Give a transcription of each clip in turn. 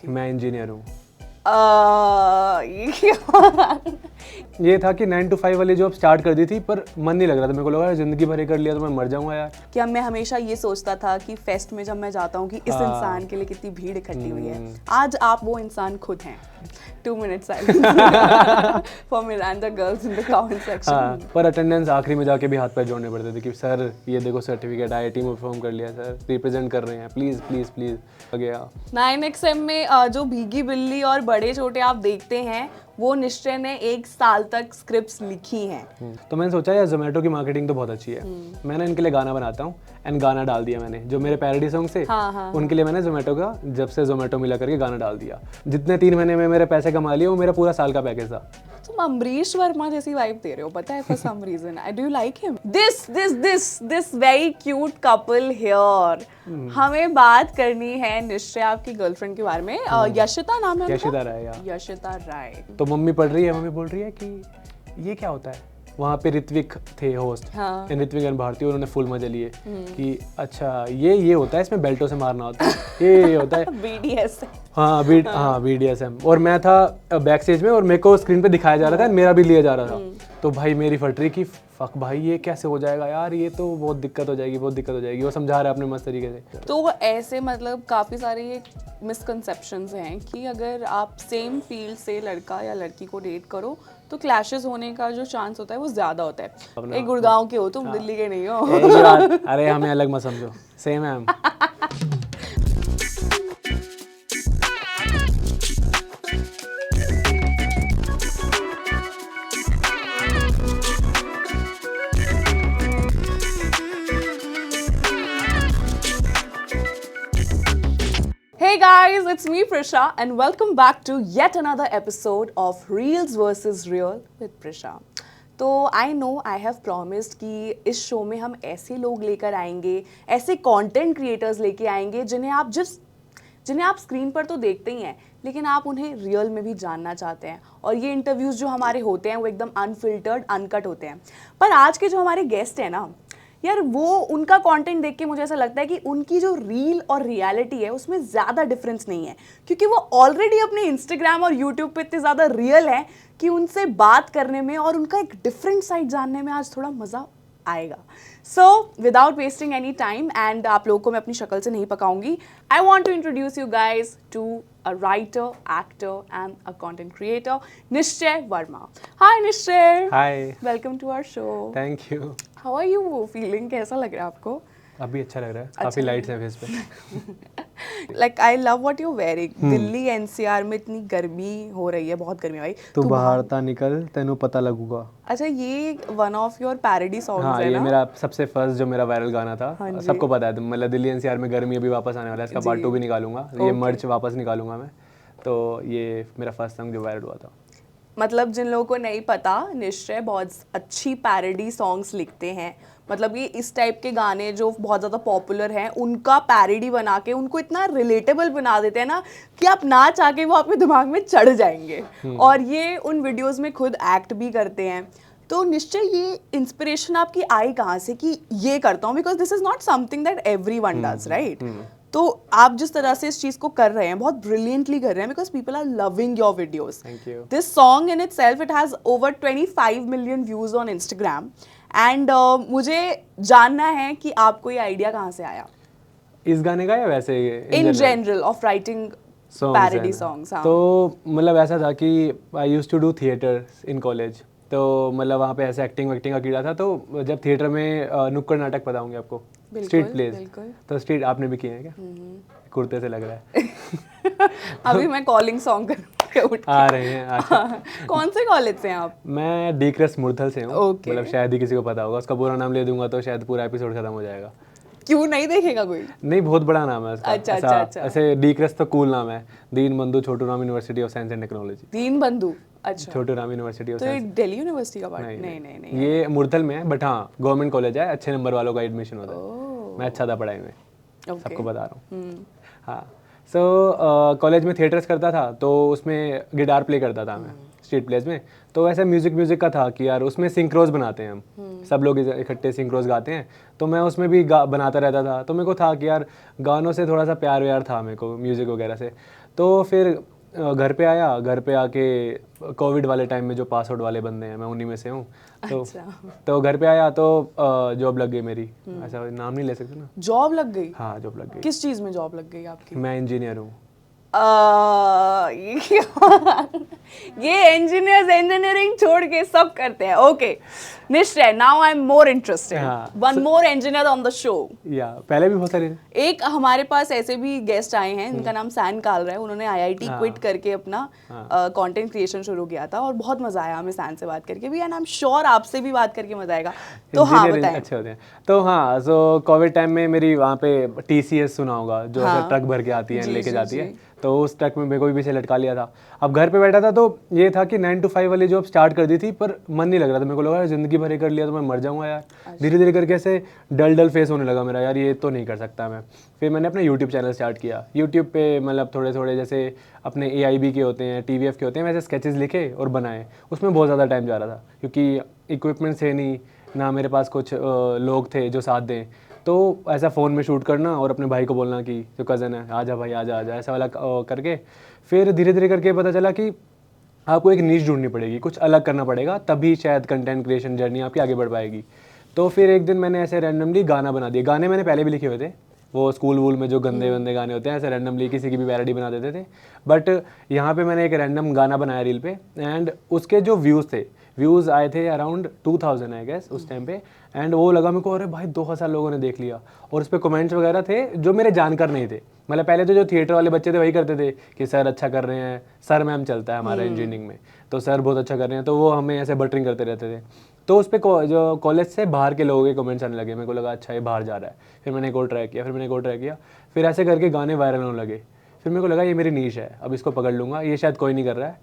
की? मैं इंजीनियर हूँ। ये क्या? ये था कि 9 to 5 वाली जॉब स्टार्ट कर दी थी, पर मन नहीं लग रहा था। मेरे को लगा जिंदगी भर ये कर लिया तो मैं मर जाऊंगा यार। क्या मैं हमेशा ये सोचता था कि फेस्ट में जब मैं जाता हूँ कि इस इंसान के लिए कितनी भीड़ इकट्ठी हुई है। आज आप वो इंसान खुद हैं। 2 minutes silence for Miranda girls in the comment section. हाँ, पर अटेंडेंस आखिरी में जाके भी हाथ पैर जोड़ने पड़ते थे कि सर ये देखो सर्टिफिकेट IIT में परफॉर्म कर लिया सर, रिप्रेजेंट कर रहे हैं, प्लीज प्लीज प्लीज गया। 9XM में जो भीगी बिल्ली और बड़े छोटे आप देखते हैं, वो निश्चय ने 1 साल तक स्क्रिप्ट्स लिखी हैं। तो मैंने सोचा यार जोमेटो की मार्केटिंग तो बहुत अच्छी है, मैंने इनके लिए गाना बनाता हूँ एंड गाना डाल दिया मैंने। जो मेरे पैरोडी सॉन्ग से उनके लिए मैंने जोमेटो का, जब से जोमेटो मिला करके गाना डाल दिया। जितने 3 महीने में मेरे पैसे कमा लिए वो मेरा पूरा साल का पैकेज था। तुम अम्बरीश वर्मा जैसी वाइब दे रहे हो, पता है, for some reason. I do like him. This very cute couple here. हमें बात करनी है निश्चय आपकी गर्लफ्रेंड के बारे में। यशिता नाम है उनका? यशिता राय यार। यशिता राय। तो मम्मी पढ़ रही है, मम्मी बोल रही है कि ये क्या होता है। वहाँ पे ऋत्विक थे होस्ट, हाँ। ऋत्विक एंड भारती, उन्होंने फुल मजे लिए कि अच्छा ये होता है, इसमें बेल्टों से मारना होता है, ये होता है BDS। हाँ BDSM। और मैं था बैक स्टेज में और मेरे को स्क्रीन पे दिखाया जा रहा था, मेरा भी लिया जा रहा था। तो भाई मेरी फट रही कि फक भाई ये कैसे हो जाएगा यार, ये तो बहुत दिक्कत हो जाएगी, बहुत दिक्कत हो जाएगी। वो समझा रहा है अपने मस्त तरीके से। तो ऐसे मतलब काफ़ी सारे ये मिसकंसेप्शंस हैं कि अगर आप सेम फील्ड से लड़का या लड़की को डेट करो तो क्लैशेस होने का जो चांस होता है वो ज़्यादा होता है। एक गुड़गांव के हो तुम, दिल्ली के नहीं हो। यही बात, अरे हमें अलग मत समझो, सेम है हम। Hey guys, it's me Prisha and welcome back to yet another episode of Reels versus Real with Prisha. तो I know I have promised कि इस शो में हम ऐसे लोग लेकर आएंगे, ऐसे कंटेंट क्रिएटर्स लेके आएंगे जिन्हें आप स्क्रीन पर तो देखते ही हैं, लेकिन आप उन्हें रियल में भी जानना चाहते हैं। और ये इंटरव्यूज़ जो हमारे होते हैं वो एकदम अनफिल्टर्ड, अनकट होते हैं। पर आज के जो हमारे गेस्ट हैं ना यार, वो उनका कंटेंट देख के मुझे ऐसा लगता है कि उनकी जो रील और रियलिटी है उसमें ज़्यादा डिफरेंस नहीं है, क्योंकि वो ऑलरेडी अपने इंस्टाग्राम और यूट्यूब पे इतने ज़्यादा रियल हैं कि उनसे बात करने में और उनका एक डिफरेंट साइड जानने में आज थोड़ा मज़ा आएगा। So without wasting any time, and आप लोगों को मैं अपनी शक्ल से नहीं पकाऊंगी, I want to introduce you guys to a writer, actor and a content creator, Nishchay Verma. Hi Nishchay. Hi. Welcome to our show. Thank you. How are you feeling? कैसा लग रहा है आपको? अभी अच्छा लग रहा है, काफी लाइट्स हैं फेस पे। Like I love what you're wearing. Delhi NCR में इतनी गर्मी हो रही है, बहुत गर्मी भाई। तू बाहर ता निकल तेनू पता लगूगा। अच्छा, ये one of your parody songs हाँ, है ना? ये मेरा सबसे फर्स्ट जो मेरा वायरल गाना था। हाँ जी। सबको पता है, मतलब दिल्ली NCR में गर्मी अभी वापस आने वाला है, इसका पार्ट 2 भी निकालूंगा। ये मर्च वापस निकालूंगा मैं। तो ये मेरा फर्स्ट सॉन्ग जो वायरल हुआ था। मतलब जिन लोगों को नहीं पता, निश्चय बहुत अच्छी पैरोडी सॉन्ग्स लिखते हैं। मतलब ये इस टाइप के गाने जो बहुत ज़्यादा पॉपुलर हैं उनका पैरोडी बना के उनको इतना रिलेटेबल बना देते हैं ना कि आप ना चाह के वो आपके दिमाग में चढ़ जाएंगे। और ये उन वीडियोस में खुद एक्ट भी करते हैं। तो निश्चय ये इंस्पिरेशन आपकी आई कहाँ से कि ये करता हूँ? Because this is not something that everyone does, right? तो आप जिस तरह से इस चीज़ को कर रहे हैं बहुत ब्रिलियंटली कर रहे हैं, because people are loving your videos. This song in itself it has over 25 million views on Instagram. And मुझे जानना है कि आपको ये आइडिया कहाँ से आया, इस गाने का या वैसे in general of writing parody songs? तो मतलब ऐसा था कि I used to do theatre in college. तो मतलब वहाँ पे ऐसे एक्टिंग का कीड़ा था। तो जब थिएटर में नुक्कड़ नाटक पता होंगे आपको, स्ट्रीट प्लेस, तो स्ट्रीट आपने भी किए हैं क्या? कुर्ते से लग रहा है। अभी मैं कॉलिंग सॉन्ग आ रहे हैं। अच्छा। कौन से कॉलेज से हैं आप? मैं डीक्रस मुरथल से हूँ। Okay. मतलब शायद ही किसी को पता होगा, उसका पूरा नाम ले दूंगा तो शायद पूरा एपिसोड खत्म हो जाएगा। क्यों नहीं देखेगा कोई? नहीं, बहुत बड़ा नाम है उसका। अच्छा। ऐसे डीक्रस तो कूल नाम है। Deenbandhu Chhoturam university of science and technology. Deenbandhu, अच्छा। छोटूराम यूनिवर्सिटी ऑफ तो साइंस। ये दिल्ली यूनिवर्सिटी का पार्ट? नहीं। ये मुरथल में है, बट हाँ गवर्नमेंट कॉलेज है, अच्छे नंबर वालों का एडमिशन होता है। मैं अच्छा था पढ़ाई में, सबको बता रहा हूँ। हाँ, सो कॉलेज में थिएटर्स करता था, तो उसमें गिटार प्ले करता था मैं स्ट्रीट प्लेस में। तो ऐसा म्यूजिक का था कि यार उसमें सिंक्रोज बनाते हैं हम, सब लोग इकट्ठे सिंक्रोज गाते हैं। तो मैं उसमें भी बनाता रहता था। तो मेरे को था कि यार गानों से थोड़ा सा प्यार व्यार था मेरे को, म्यूज़िक वगैरह से। तो फिर घर पे आया, घर पे आके कोविड वाले टाइम में जो पास आउट वाले बंदे हैं मैं उन्हीं में से हूँ। तो अच्छा। तो घर पे आया तो जॉब लग गई मेरी। ऐसा नाम नहीं ले सकते ना। जॉब लग गई? हाँ जॉब लग गई। किस चीज में जॉब लग गई आपकी? मैं इंजीनियर हूँ। ये इंजीनियरिंग छोड़ के सब करते हैं। Okay Nishchay, now I am more interested. हाँ, one more engineer on the show. या पहले भी बहुत सारे एक हमारे पास ऐसे भी गेस्ट आए हैं जिनका नाम सैन कालरा है। उन्होंने आईआईटी क्विट करके अपना कंटेंट क्रिएशन शुरू किया था और बहुत मजा आया हमें सैन से बात करके भी, एंड आई एम श्योर आपसे भी बात करके मजा आएगा। तो हाँ बताएं। अच्छे होते हैं। तो हाँ, सो कोविड टाइम में मेरी वहाँ पे टीसीएस सुना होगा, जो ऐसे ट्रक भर के आती है लेके जाती है। तो उस ट्रक में मेरे को भी पीछे लटका लिया था। अब घर पे बैठा था तो ये था कि 9 to 5 वाली जॉब स्टार्ट कर दी थी, पर मन नहीं लग रहा था। मेरे को लगा यार जिंदगी भर ये कर लिया तो मैं मर जाऊंगा यार। धीरे धीरे करके ऐसे डल फेस होने लगा मेरा, यार ये तो नहीं कर सकता मैं। फिर मैंने अपना यूट्यूब चैनल स्टार्ट किया। यूट्यूब पे मतलब थोड़े थोड़े जैसे अपने AIB के होते हैं, TVF के होते हैं, वैसे स्केचेस लिखे और बनाए। उसमें बहुत ज़्यादा टाइम जा रहा था क्योंकि इक्विपमेंट्स थे नहीं ना, मेरे पास कुछ लोग थे जो साथ दें। तो ऐसा फ़ोन में शूट करना और अपने भाई को बोलना कि जो कज़न है आजा भाई आजा आजा, ऐसा वाला करके फिर धीरे धीरे करके पता चला कि आपको एक नीश ढूंढनी पड़ेगी, कुछ अलग करना पड़ेगा, तभी शायद कंटेंट क्रिएशन जर्नी आपकी आगे बढ़ पाएगी। तो फिर एक दिन मैंने ऐसे रैंडमली गाना बना दिया। गाने मैंने पहले भी लिखे हुए थे, वो स्कूल वूल में जो गंदे गंदे गाने होते हैं ऐसे रैंडमली किसी की भी पैरोडी बना देते थे। बट यहाँ पे मैंने एक रैंडम गाना बनाया रील पे, एंड उसके जो व्यूज़ आए थे अराउंड 2000 आई गेस उस टाइम पे। एंड वो लगा मेरे को अरे भाई 2000 लोगों ने देख लिया। और उस पर कमेंट्स वगैरह थे जो मेरे जानकार नहीं थे। मतलब पहले तो जो थिएटर वाले बच्चे थे वही करते थे कि सर अच्छा कर रहे हैं, सर मैम चलता है हमारा इंजीनियरिंग में, तो सर बहुत अच्छा कर रहे हैं, तो वो हमें ऐसे बटरिंग करते रहते थे। तो उस पर जो कॉलेज से बाहर के लोगों के कमेंट्स आने लगे। मेरे को लगा अच्छा ये बाहर जा रहा है। फिर मैंने एक और ट्राई किया, फिर ऐसे करके गाने वायरल होने लगे। फिर मेरे को लगा ये मेरी नीश है, अब इसको पकड़ लूँगा, ये शायद कोई नहीं कर रहा है।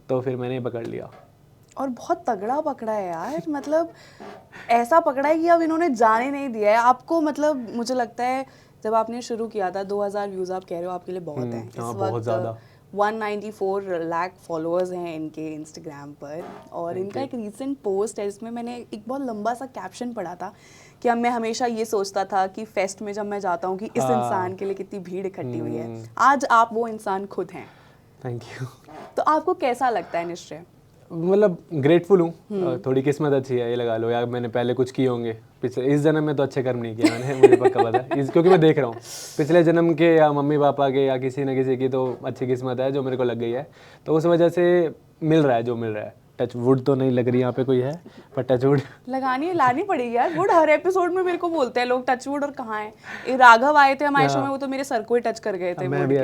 तो फिर मैंने ये पकड़ लिया। और बहुत तगड़ा पकड़ा है यार। मतलब ऐसा पकड़ा है कि अब इन्होंने जाने नहीं दिया है आपको। मतलब मुझे लगता है जब आपने शुरू किया था 2000 व्यूज़ आप कह रहे हो आपके लिए बहुत हैं। इस वक्त 194 लाख फॉलोअर्स हैं इनके इंस्टाग्राम पर। और इनका एक रीसेंट पोस्ट है जिसमें मैंने एक बहुत लंबा सा कैप्शन पढ़ा था कि अब मैं हमेशा ये सोचता था कि फेस्ट में जब मैं जाता हूँ कि इस इंसान के लिए कितनी भीड़ इकट्ठी हुई है। आज आप वो इंसान खुद हैं। Thank you. तो आपको कैसा लगता है निश्चय? मतलब ग्रेटफुल हूँ। थोड़ी किस्मत अच्छी है ये लगा लो यार, मैंने पहले कुछ किए होंगे पिछले इस जन्म में तो अच्छे कर्म नहीं किए मैंने, मुझे पक्का पता है क्योंकि मैं देख रहा हूँ पिछले जन्म के या मम्मी पापा के या किसी न किसी की तो अच्छी किस्मत है जो मेरे को लग गई है। तो उस वजह से मिल रहा है जो मिल रहा है। टच वुड तो नहीं लग रही यहाँ पे कोई है, पर टच वुड लानी पड़ेगी यार। वुड हर एपिसोड में मेरे को बोलते हैं लोग टच वुड, और कहाँ है ये राघव आए थे हमारे शो में, वो तो मेरे सर को ही टच कर गए थे। मैं भी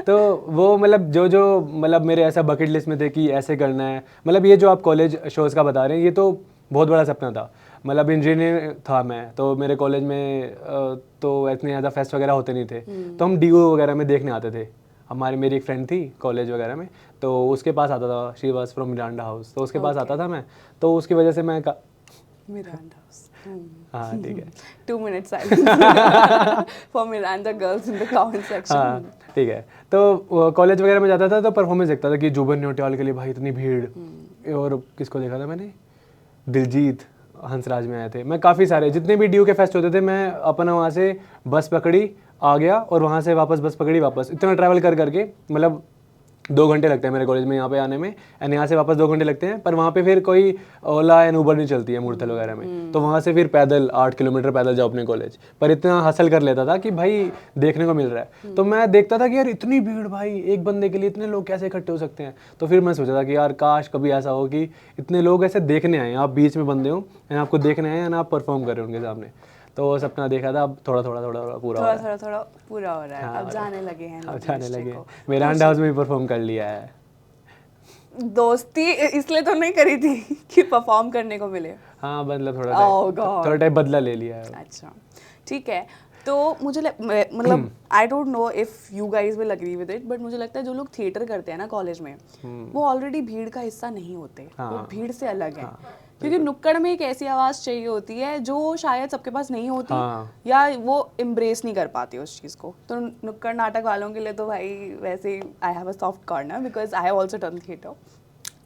तो वो मतलब जो मतलब मेरे ऐसा बकेट लिस्ट में थे कि ऐसे करना है। मतलब ये जो आप कॉलेज शोज़ का बता रहे हैं ये तो बहुत बड़ा सपना था। मतलब इंजीनियर था मैं, तो मेरे कॉलेज में तो इतने ज़्यादा फेस्ट वगैरह होते नहीं थे, तो हम DO वगैरह में देखने आते थे। मेरी एक फ्रेंड थी कॉलेज वगैरह में, तो उसके पास आता था, she was from Miranda house, तो उसके पास आता था मैं, तो उसकी वजह से मैं मिरांडा हाउस। हाँ ठीक है 2 minutes silence for Miranda girls in the comment section। हाँ ठीक है। तो कॉलेज वगैरह में जाता था तो परफॉर्मेंस देखता था कि जुबिन नौटियाल के लिए भाई इतनी भीड़। और किसको देखा था मैंने, दिलजीत हंसराज में आए थे। मैं काफ़ी सारे जितने भी DO के फेस्ट होते थे मैं अपना वहाँ से बस पकड़ी आ गया और वहाँ से वापस बस पकड़ी वापस, इतना ट्रैवल कर करके मतलब 2 घंटे लगते हैं मेरे कॉलेज में यहाँ पे आने में, एंड यहाँ से वापस 2 घंटे लगते हैं। पर वहाँ पे फिर कोई ओला एंड ऊबर नहीं चलती है मूर्थल वगैरह में, तो वहाँ से फिर पैदल 8 किलोमीटर पैदल जाओ अपने कॉलेज। पर इतना हासिल कर लेता था कि भाई देखने को मिल रहा है। तो मैं देखता था कि यार इतनी भीड़, भाई एक बंदे के लिए इतने लोग कैसे इकट्ठे हो सकते हैं। तो फिर मैं सोचा था कि यार काश कभी ऐसा हो कि इतने लोग ऐसे देखने आए, आप बीच में बंदे हो एंड आपको देखने आए एंड आप परफॉर्म कर रहे हो उनके सामने। तो वो सपना देखा था, अब थोड़ा पूरा हो रहा है। अब जाने लगे हैं, अब जाने लगे। मिरांडा हाउस में भी परफॉर्म कर लिया है। दोस्ती इसलिए तो नहीं करी थी कि परफॉर्म करने को मिले। हाँ मतलब थोड़ा टाइम बदला ले लिया है। अच्छा ठीक है। तो मुझे मतलब I don't know if you guys will agree with it, but मुझे लगता है जो लोग थिएटर करते हैं ना कॉलेज में वो ऑलरेडी भीड़ का हिस्सा नहीं होते। वो भीड़ से अलग है। क्योंकि नुक्कड़ में एक ऐसी आवाज़ चाहिए होती है जो शायद सबके पास नहीं होती, या वो एम्ब्रेस नहीं कर पाते उस चीज़ को। तो नुक्कड़ नाटक वालों के लिए तो भाई वैसे ही I have a soft corner because I have also done theatre.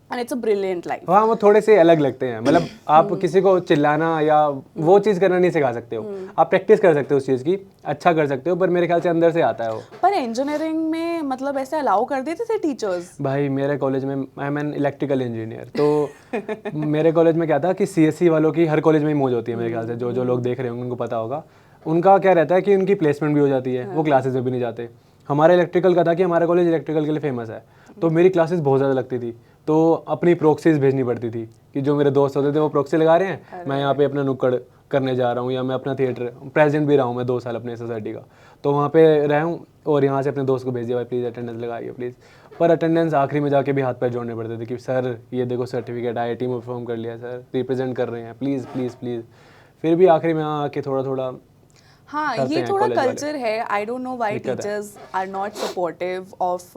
And it's a brilliant life. हाँ, वो थोड़े से अलग लगते हैं, मतलब आप किसी को चिल्लाना या वो चीज़ करना नहीं सिखा सकते हो, आप प्रैक्टिस कर सकते हो उस चीज़ की, अच्छा कर सकते हो, पर मेरे ख्याल से अंदर से आता है वो। पर इंजीनियरिंग में मतलब ऐसे अलाउ कर देते थे टीचर्स? भाई मेरे कॉलेज में, I am an electrical engineer, तो मेरे कॉलेज में क्या था कि सीएससी वालों की हर कॉलेज में ही मौज होती है मेरे ख्याल से, जो जो लोग देख रहे होंगे उनको पता होगा। उनका क्या रहता है कि उनकी प्लेसमेंट भी हो जाती है, वो क्लासेस में भी नहीं जाते। हमारा इलेक्ट्रिकल का था कि हमारा कॉलेज इलेक्ट्रिकल के लिए फेमस है, तो मेरी क्लासेस बहुत ज़्यादा लगती थी, तो अपनी प्रॉक्सीज भेजनी पड़ती थी कि जो मेरे दोस्त होते थे वो प्रॉक्सी लगा रहे हैं, मैं यहाँ पे अपना नुक्कड़ करने जा रहा हूँ, या मैं अपना थिएटर प्रेसिडेंट भी रहा हूँ मैं 2 साल अपने सोसाइटी का, तो वहाँ पे रहा हूँ, और यहाँ से अपने दोस्त को भेज दिया, भाई प्लीज़ अटेंडेंस लगाइए प्लीज़। पर अटेंडेंस आखिरी में जाके भी हाथ पैर जोड़ने पड़ते थे कि सर ये देखो सर्टिफिकेट IIT में परफॉर्म कर लिया सर, रिप्रेजेंट कर रहे हैं, प्लीज़ प्लीज़ प्लीज़। फिर भी आखिरी में आके थोड़ा थोड़ा हाँ, करते ये हैं थोड़ा कॉलेज वाले। कल्चर है। आई डोंट नो व्हाई दिक्कत है। Teachers are not supportive of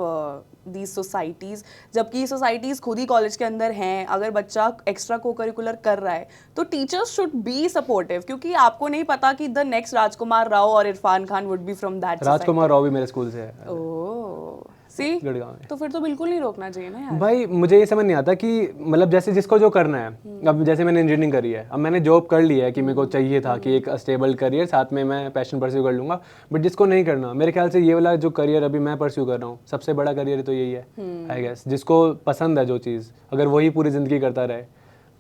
these societies, जबकि सोसाइटीज़ खुद ही कॉलेज के अंदर हैं। अगर बच्चा एक्स्ट्रा को करिकुलर कर रहा है तो टीचर्स शुड बी सपोर्टिव, क्योंकि आपको नहीं पता कि द नेक्स्ट राजकुमार राव और Irfan Khan would be from that Rajkumar Rao भी मेरे स्कूल से है, ओह सी, गुड़गांव में। तो फिर तो बिल्कुल नहीं रोकना चाहिए ना यार। भाई मुझे ये समझ नहीं आता कि मतलब जैसे जिसको जो करना है, अब जैसे मैंने इंजीनियरिंग करी है, अब मैंने जॉब कर ली है कि मेरे को चाहिए था कि एक स्टेबल करियर, साथ में मैं पैशन परस्यू कर लूँगा, बट जिसको नहीं करना, मेरे ख्याल से ये वाला जो करियर अभी मैं परस्यू कर रहा हूँ सबसे बड़ा करियर तो यही है आई गेस। जिसको पसंद है जो चीज़, अगर वही पूरी ज़िंदगी करता रहे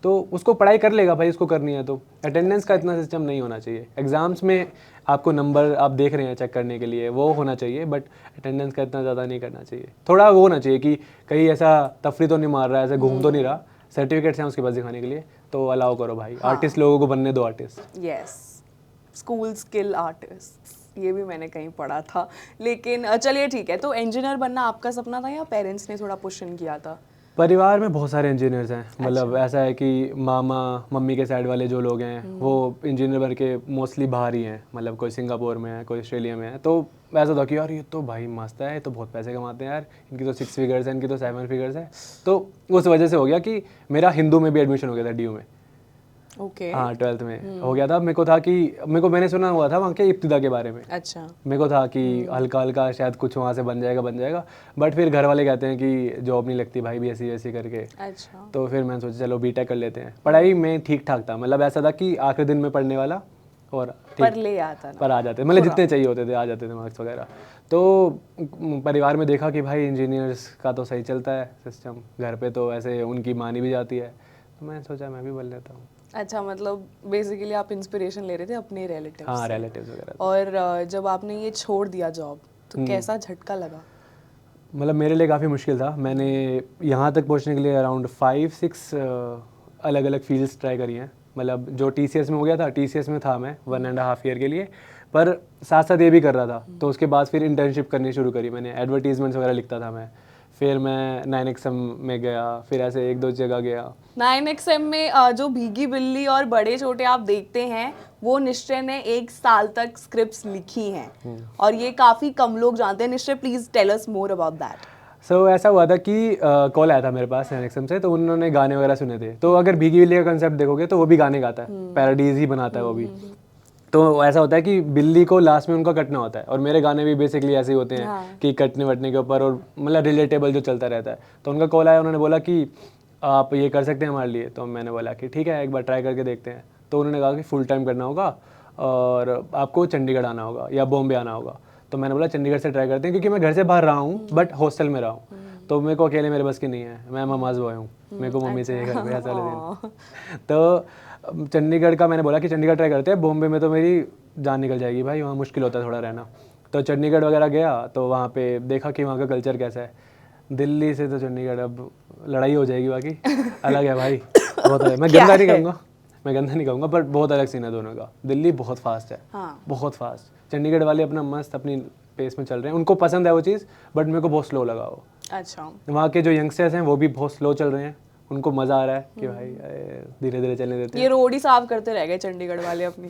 तो उसको पढ़ाई कर लेगा भाई, उसको करनी है तो। अटेंडेंस का इतना सिस्टम नहीं होना चाहिए, एग्जाम्स में आपको नंबर आप देख रहे हैं चेक करने के लिए वो होना चाहिए, बट अटेंडेंस का इतना ज़्यादा नहीं करना चाहिए। थोड़ा वो होना चाहिए कि कहीं ऐसा तफरी तो नहीं मार रहा है, ऐसे घूम तो नहीं रहा, सर्टिफिकेट्स हैं उसके पास दिखाने के लिए, तो अलाउ करो भाई। आर्टिस्ट लोगों को बनने दो artist. Yes, school skill artist, ये भी मैंने कहीं पढ़ा था। लेकिन चलिए ठीक है, तो इंजीनियर बनना आपका सपना था या पेरेंट्स ने थोड़ा पुश इन किया था? परिवार में बहुत सारे इंजीनियर्स हैं, मतलब ऐसा है कि मामा मम्मी के साइड वाले जो लोग हैं वो इंजीनियर बन के मोस्टली बाहर ही हैं, मतलब कोई सिंगापुर में है, कोई ऑस्ट्रेलिया में है, तो ऐसा था कि यार ये तो भाई मस्त है, ये तो बहुत पैसे कमाते हैं यार, इनकी तो 6 फिगर्स है, इनकी तो 7 फिगर्स है। तो उस वजह से हो गया कि मेरा हिंदू में भी एडमिशन हो गया था, DU में। ओके। हाँ 12th में हो गया था। मेरे को था कि मैंने सुना हुआ था वहाँ के इब्तिदा के बारे में, अच्छा। मेरे को था कि हल्का हल्का शायद कुछ वहाँ से बन जाएगा, बट फिर घर वाले कहते हैं कि जॉब नहीं लगती भाई BSc वैसी करके। अच्छा। तो फिर मैंने सोचा चलो BTech कर लेते हैं। पढ़ाई में ठीक ठाक था, मतलब ऐसा था कि आखिरी दिन में पढ़ने वाला और पर ले आता ना, पर आ जाते, मतलब जितने चाहिए होते थे आ जाते थे मार्क्स वगैरह। तो परिवार में देखा कि भाई इंजीनियर्स का तो सही चलता है सिस्टम, घर पे तो ऐसे उनकी मानी भी जाती है, तो मैंने सोचा मैं भी बन लेता हूँ। अच्छा, मतलब बेसिकली आप इंस्पिरेशन ले रहे थे अपने रिलेटिव्स हाँ से। रिलेटिव्स वगैरह। और जब आपने ये छोड़ दिया जॉब तो कैसा झटका लगा? मतलब मेरे लिए काफ़ी मुश्किल था। मैंने यहाँ तक पहुँचने के लिए अराउंड 5-6 अलग अलग फील्ड्स ट्राई करी हैं। मतलब जो TCS में हो गया था, TCS में था मैं 1.5 ईयर के लिए, पर साथ साथ ये भी कर रहा था। तो उसके बाद फिर इंटर्नशिप करनी शुरू करी मैंने, एडवर्टीजमेंट्स वगैरह लिखता था मैं। फिर मैं 9XM में गया, फिर ऐसे 1-2 जगह गया। 9XM में जो भीगी बिल्ली और बड़े छोटे आप देखते हैं, वो निश्चय ने 1 साल तक स्क्रिप्ट्स लिखी हैं और ये काफ़ी कम लोग जानते हैं। Nishchay, please tell us more about that. So ऐसा हुआ था कि कॉल आया था मेरे पास 9XM से, तो उन्होंने गाने वगैरह सुने थे। तो अगर भीगी बिल्ली का कंसेप्ट देखोगे तो वो भी गाने गाता है, पैरोडीज ही बनाता है वो भी। तो ऐसा होता है कि बिल्ली को लास्ट में उनका कटना होता है, और मेरे गाने भी बेसिकली ऐसे ही होते हैं कि कटने वटने के ऊपर, और मतलब रिलेटेबल जो चलता रहता है। तो उनका कॉल आया, उन्होंने बोला कि आप ये कर सकते हैं हमारे लिए। तो मैंने बोला कि ठीक है एक बार ट्राई करके देखते हैं। तो उन्होंने कहा कि फुल टाइम करना होगा और आपको चंडीगढ़ आना होगा या बॉम्बे आना होगा। तो मैंने बोला चंडीगढ़ से ट्राई करते हैं, क्योंकि मैं घर से बाहर रहा हूँ बट हॉस्टल में रहा हूँ, तो मेरे को अकेले मेरे बस की नहीं है, मैं ममाज बॉय हूँ, मेरे को मम्मी से घर पे ऐसा वाले दिन। तो चंडीगढ़ का मैंने बोला कि चंडीगढ़ ट्राई करते हैं, बॉम्बे में तो मेरी जान निकल जाएगी भाई, वहाँ मुश्किल होता है थोड़ा रहना। तो चंडीगढ़ वगैरह गया, तो वहाँ पे देखा कि वहाँ का कल्चर कैसा है। दिल्ली से तो चंडीगढ़ अब लड़ाई हो जाएगी, बाकी अलग है भाई, बहुत अलग। मैं गंदा नहीं कहूँगा, पर बहुत अलग सीन है दोनों का। दिल्ली बहुत फास्ट है, बहुत फास्ट। चंडीगढ़ वाले अपना मस्त अपनी पेस में चल रहे हैं, उनको पसंद है वो चीज़, बट मेरे को बहुत स्लो लगा वो। अच्छा। वहाँ के जो यंगस्टर्स हैं वो भी बहुत स्लो चल रहे हैं, उनको मज़ा आ रहा है कि भाई धीरे धीरे चलने देते हैं। ये रोड ही साफ करते रह गए चंडीगढ़ वाले अपनी।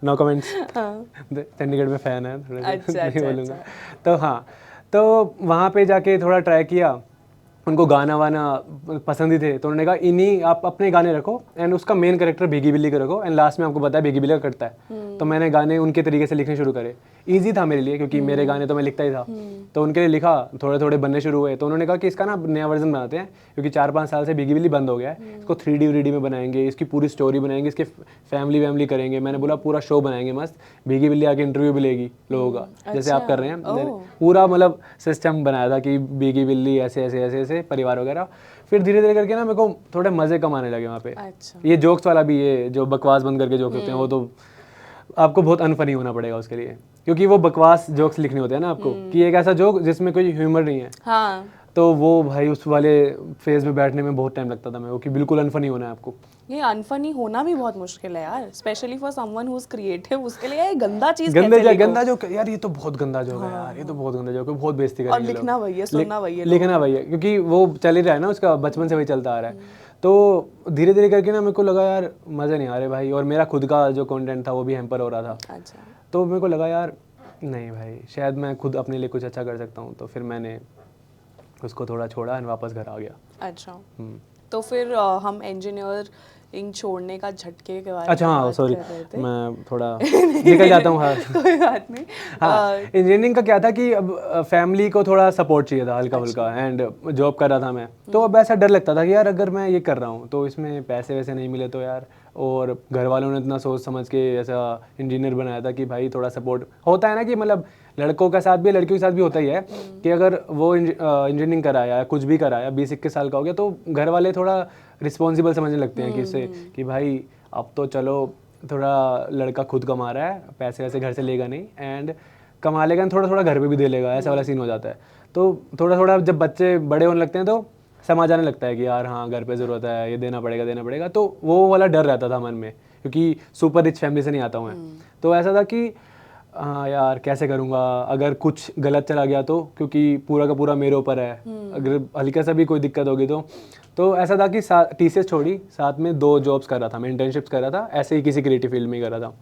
No comments. चंडीगढ़ में फ़ैन है थोड़ा, अच्छा, नहीं बोलूँगा। तो हाँ, तो वहाँ पे जाके थोड़ा ट्राई किया, उनको गाना वाना पसंद ही थे, तो उन्होंने कहा इन्हीं आप अपने गाने रखो एंड उसका मेन कैरेक्टर भीगी बिल्ली का रखो, एंड लास्ट में आपको पता है भीगी बिल्ली का कटता है। तो मैंने गाने उनके तरीके से लिखने शुरू करे। ईजी था मेरे लिए, क्योंकि मेरे गाने तो मैं लिखता ही था। तो उनके लिए लिखा, थोड़े थोड़े बनने शुरू हुए। तो उन्होंने कहा कि इसका ना नया वर्जन बनाते हैं, क्योंकि 4-5 साल से भीगी बिल्ली बंद हो गया है, इसको 3D व्रीडी में बनाएंगे, इसकी पूरी स्टोरी बनाएंगे, इसके फैमिली वैमिली करेंगे। मैंने बोला पूरा शो बनाएंगे मस्त, भीगी बिल्ली आके इंटरव्यू भी लेगी लोगों का, जैसे आप कर रहे हैं। मैंने पूरा मतलब सिस्टम बनाया था कि भीगी बिल्ली ऐसे ऐसे ऐसे ऐसे परिवार वगैरह। फिर धीरे धीरे करके ना मेरे को थोड़े मजे कम आने लगे वहाँ पे। ये जोक्स वाला भी, ये जो बकवास बंद करके जोक्स होते हैं, वो तो आपको बहुत अनफनी होना पड़ेगा उसके लिए, क्योंकि वो बकवास जोक्स लिखने होते हैं ना आपको, कि एक ऐसा जोक जिसमें कोई ह्यूमर नहीं है। हाँ। तो वो भाई उस वाले फेज में बैठने में बहुत टाइम लगता था मेरे को, कि बिल्कुल अनफनी होना है आपको। ये अनफनी होना भी बहुत मुश्किल है यार, specially for someone who is creative. उसके लिए ये गंदा चीज गंदा जोक यार, ये तो बहुत गंदा जोक है यार, ये तो बहुत गंदा जोक है, बहुत बेइज्जती करेंगे और लिखना वही है, सुनना वही है, लिखना वही है, क्योंकि वो चल ही रहा है ना, उसका बचपन से वही चलता आ रहा है। तो धीरे धीरे करके ना मेरे को लगा यार मज़े नहीं आ रहे भाई, और मेरा खुद का जो कंटेंट था वो भी हैम्पर हो रहा था। अच्छा। तो मेरे को लगा यार नहीं भाई, शायद मैं खुद अपने लिए कुछ अच्छा कर सकता हूँ। तो फिर मैंने उसको थोड़ा छोड़ा और वापस घर आ गया। अच्छा। तो फिर हम इंजीनियरिंग छोड़ने का झटके के बारे अच्छा में हाँ बात सॉरी, कर रहे थे। मैं थोड़ा निकल जाता हूँ। हाँ कोई बात नहीं। हाँ, इंजीनियरिंग का क्या था कि अब फैमिली को थोड़ा सपोर्ट चाहिए था हल्का फुल्का, एंड जॉब कर रहा था मैं। तो अब ऐसा डर लगता था कि यार अगर मैं ये कर रहा हूँ तो इसमें पैसे वैसे नहीं मिले तो यार, और घर वालों ने इतना सोच समझ के ऐसा इंजीनियर बनाया था कि भाई थोड़ा सपोर्ट होता है ना, कि मतलब लड़कों के साथ भी लड़कियों के साथ भी होता ही है, कि अगर वो इंजीनियरिंग कराया, कुछ भी कराया, 20-21 साल का हो गया, तो घर वाले थोड़ा रिस्पॉन्सिबल समझने लगते हैं कि इससे, कि भाई अब तो चलो थोड़ा लड़का खुद कमा रहा है, पैसे वैसे घर से लेगा नहीं, एंड कमा लेगा थोड़ा थोड़ा घर पे भी दे लेगा, ऐसा वाला सीन हो जाता है। तो थोड़ा थोड़ा जब बच्चे बड़े होने लगते हैं तो समझ आने लगता है कि यार हाँ घर पे ज़रूरत है, ये देना पड़ेगा। तो वो वाला डर रहता था मन में, क्योंकि सुपर रिच फैमिली से नहीं आता हूँ मैं। तो ऐसा था कि हाँ यार कैसे करूँगा, अगर कुछ गलत चला गया तो, क्योंकि पूरा का पूरा मेरे ऊपर है, अगर हल्का सा भी कोई दिक्कत होगी तो ऐसा था कि TCS छोड़ी, साथ में 2 जॉब्स कर रहा था मैं, इंटर्नशिप्स कर रहा था, ऐसे ही किसी क्रिएटिव फील्ड में कर रहा था।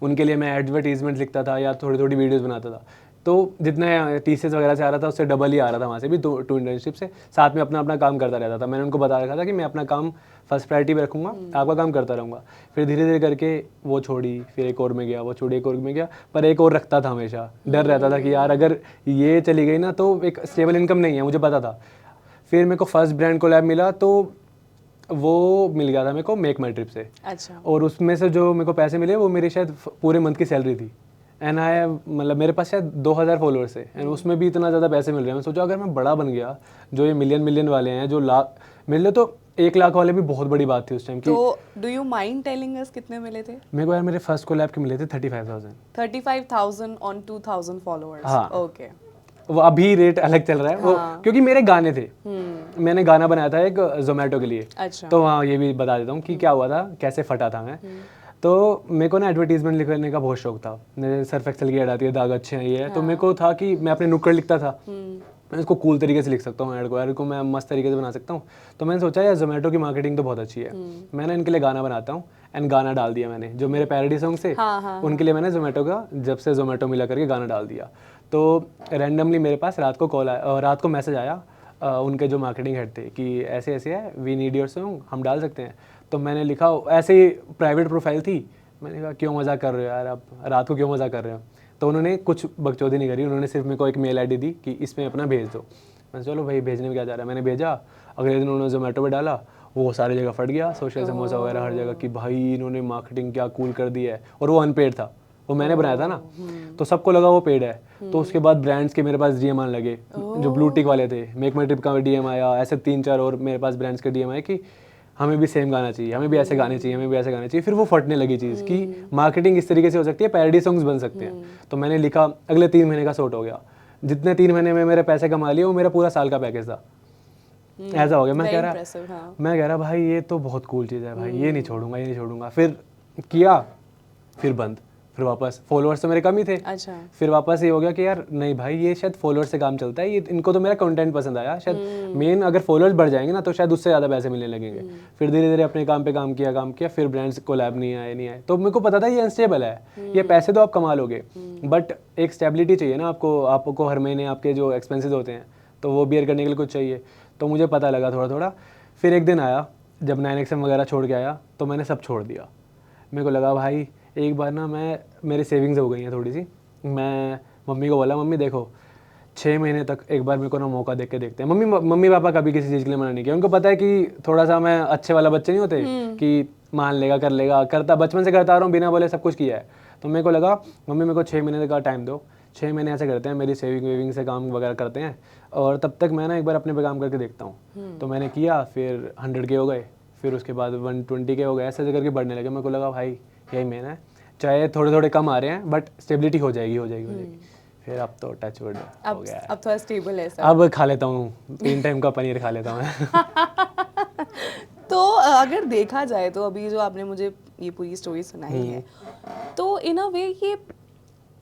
उनके लिए मैं एडवर्टीजमेंट लिखता था या थोड़ी थोड़ी वीडियोस बनाता था। तो जितना TCS वगैरह से आ रहा था उससे डबल ही आ रहा था वहाँ से भी, 2 इंटर्नशिप से। साथ में अपना अपना काम करता रहता था। मैंने उनको बता रखा था कि मैं अपना काम फर्स्ट प्रायोरिटी पे रखूँगा, आपका काम करता रहूँगा। फिर धीरे धीरे करके वो छोड़ी, फिर एक और में गया, वो छोड़ी, एक और में गया, पर एक और रखता था हमेशा। डर रहता था कि यार अगर ये चली गई ना तो एक स्टेबल इनकम नहीं है, मुझे पता था। फिर मेरे को फर्स्ट ब्रांड कोलैब मिला, तो वो मिल गया था मेरे को मेक माई ट्रिप से। अच्छा। और उसमें से जो मेरे को पैसे मिले वो मेरी शायद पूरे मंथ की सैलरी थी। एंड आई मतलब मेरे पास शायद 2000 फॉलोअर्स है, एंड उसमें भी इतना ज़्यादा पैसे मिल रहे हैं। मैं सोचा अगर मैं बड़ा बन गया, जो ये मिलियन वाले हैं, जो लाख मिल रहे, तो 1 लाख वाले भी बहुत बड़ी बात थी उस टाइम की। तो do you mind telling us कितने मिले थे? मेरे को यार मेरे फर्स्ट कोलैब के मिले थे 35,000। 35,000 ऑन 2,000 फॉलोअर्स। हाँ। ओके। वो अभी रेट अलग चल रहा है। वो क्योंकि मेरे गाने थे, मैंने गाना बनाया था एक जोमेटो के लिए। अच्छा। तो हाँ ये भी बता देता हूँ कि क्या हुआ था, कैसे फटा था मैं। तो मेरे को ना एडवर्टीजमेंट लिखने का बहुत शौक था। मेरे सर्फ एक्सेल की ऐड आती है, दाग अच्छे हैं ये है। तो मेरे को था कि मैं अपने नुक्कड़ लिखता था, मैं इसको कूल तरीके से लिख सकता हूँ, ऐड को मैं मस्त तरीके से बना सकता हूँ। तो मैंने सोचा यार जोमेटो की मार्केटिंग तो बहुत अच्छी है, मैंने इनके लिए गाना बनाता हूँ। एंड गाना डाल दिया मैंने, जो मेरे पैरोडी सॉन्ग से उनके लिए मैंने जोमेटो का, जब से जोमेटो मिला करके गाना डाल दिया। तो रैंडमली मेरे पास रात को कॉल आया, रात को मैसेज आया उनके जो मार्केटिंग हेड थे कि ऐसे ऐसे है, वी नीड योर सॉन्ग, हम डाल सकते हैं। तो मैंने लिखा, ऐसे ही प्राइवेट प्रोफाइल थी, मैंने कहा क्यों मज़ाक कर रहे हो यार, आप रात को क्यों मज़ाक कर रहे हो। तो उन्होंने कुछ बकचोदी नहीं करी, उन्होंने सिर्फ मेरे को एक मेल ID दी कि इसमें अपना भेज दो। मैंने चलो भाई भेजने में क्या जा रहा है, मैंने भेजा। अगले दिन उन्होंने जोमेटो पे डाला, वो सारी जगह फट गया, सोशल समोसा वगैरह हर जगह, कि भाई इन्होंने मार्केटिंग क्या कूल कर दी है। और वो अनपेड था, वो मैंने बनाया था ना, तो सबको लगा वो पेड है। तो उसके बाद ब्रांड्स के मेरे पास DM आने लगे, जो ब्लू टिक वाले थे, मेक माई ट्रिप का DM आया, ऐसे 3-4 और मेरे पास ब्रांड्स के DM आए कि हमें भी सेम गाना चाहिए, हमें भी ऐसे गाने चाहिए, हमें भी ऐसे गाने चाहिए। फिर वो फटने लगी चीज़ कि मार्केटिंग इस तरीके से हो सकती है, पैरोडी सॉन्ग्स बन सकते हैं। तो मैंने लिखा, अगले 3 महीने का शॉट हो गया। जितने 3 महीने में मेरे पैसे कमा लिए वो मेरा पूरा साल का पैकेज था। ऐसा हो गया। मैं कह रहा भाई ये तो बहुत कूल चीज़ है भाई, ये नहीं छोड़ूंगा। फिर किया, फिर बंद, फिर वापस। फॉलोअर्स तो मेरे कम ही थे। अच्छा। फिर वापस ये हो गया कि यार नहीं भाई, ये शायद फॉलोअर्स से काम चलता है, ये इनको तो मेरा कंटेंट पसंद आया शायद। मेन अगर फॉलोअर्स बढ़ जाएंगे ना तो शायद उससे ज़्यादा पैसे मिलने लगेंगे। फिर धीरे धीरे अपने काम पे काम किया। फिर ब्रांड्स कोलैब नहीं आए। तो मेरे को पता था ये अनस्टेबल है, ये पैसे तो आप कमा लोगे, बट एक स्टेबिलिटी चाहिए ना आपको हर महीने आपके जो एक्सपेंसेस होते हैं तो वो बियर करने के लिए कुछ चाहिए। तो मुझे पता लगा थोड़ा। फिर एक दिन आया जब 9XM वगैरह छोड़ के आया, तो मैंने सब छोड़ दिया। मेरे को लगा भाई एक बार ना मेरी सेविंग्स हो गई हैं थोड़ी सी, मैं मम्मी को बोला, मम्मी देखो 6 महीने तक एक बार मेरे को ना मौका देख के देखते हैं। मम्मी पापा कभी किसी चीज़ के लिए मना नहीं किया, उनको पता है कि थोड़ा सा मैं अच्छे वाला बच्चे नहीं होते कि मान लेगा कर लेगा, करता बचपन से करता आ रहा हूँ, बिना बोले सब कुछ किया है। तो मेरे को लगा मम्मी मेरे को 6 महीने का टाइम दो, 6 महीने ऐसे करते हैं, मेरी सेविंग से काम वगैरह करते हैं, और तब तक मैं ना एक बार अपने पे काम करके देखता हूँ। तो मैंने किया, फिर 100 के हो गए, फिर उसके बाद 120 के हो गए, ऐसे करके बढ़ने लगे। मेरे को लगा भाई यही मेन है, चाहे थोड़े थोड़े कम आ रहे हैं बट स्टेबिलिटी हो जाएगी। फिर अब तो टच वुड हो गया है। अब थोड़ा स्टेबल है सब। अब खा लेता हूँ 3 टाइम का पनीर खा लेता हूँ। तो अगर देखा जाए तो अभी जो आपने मुझे ये पूरी स्टोरी सुनाई है, तो इन अ वे ये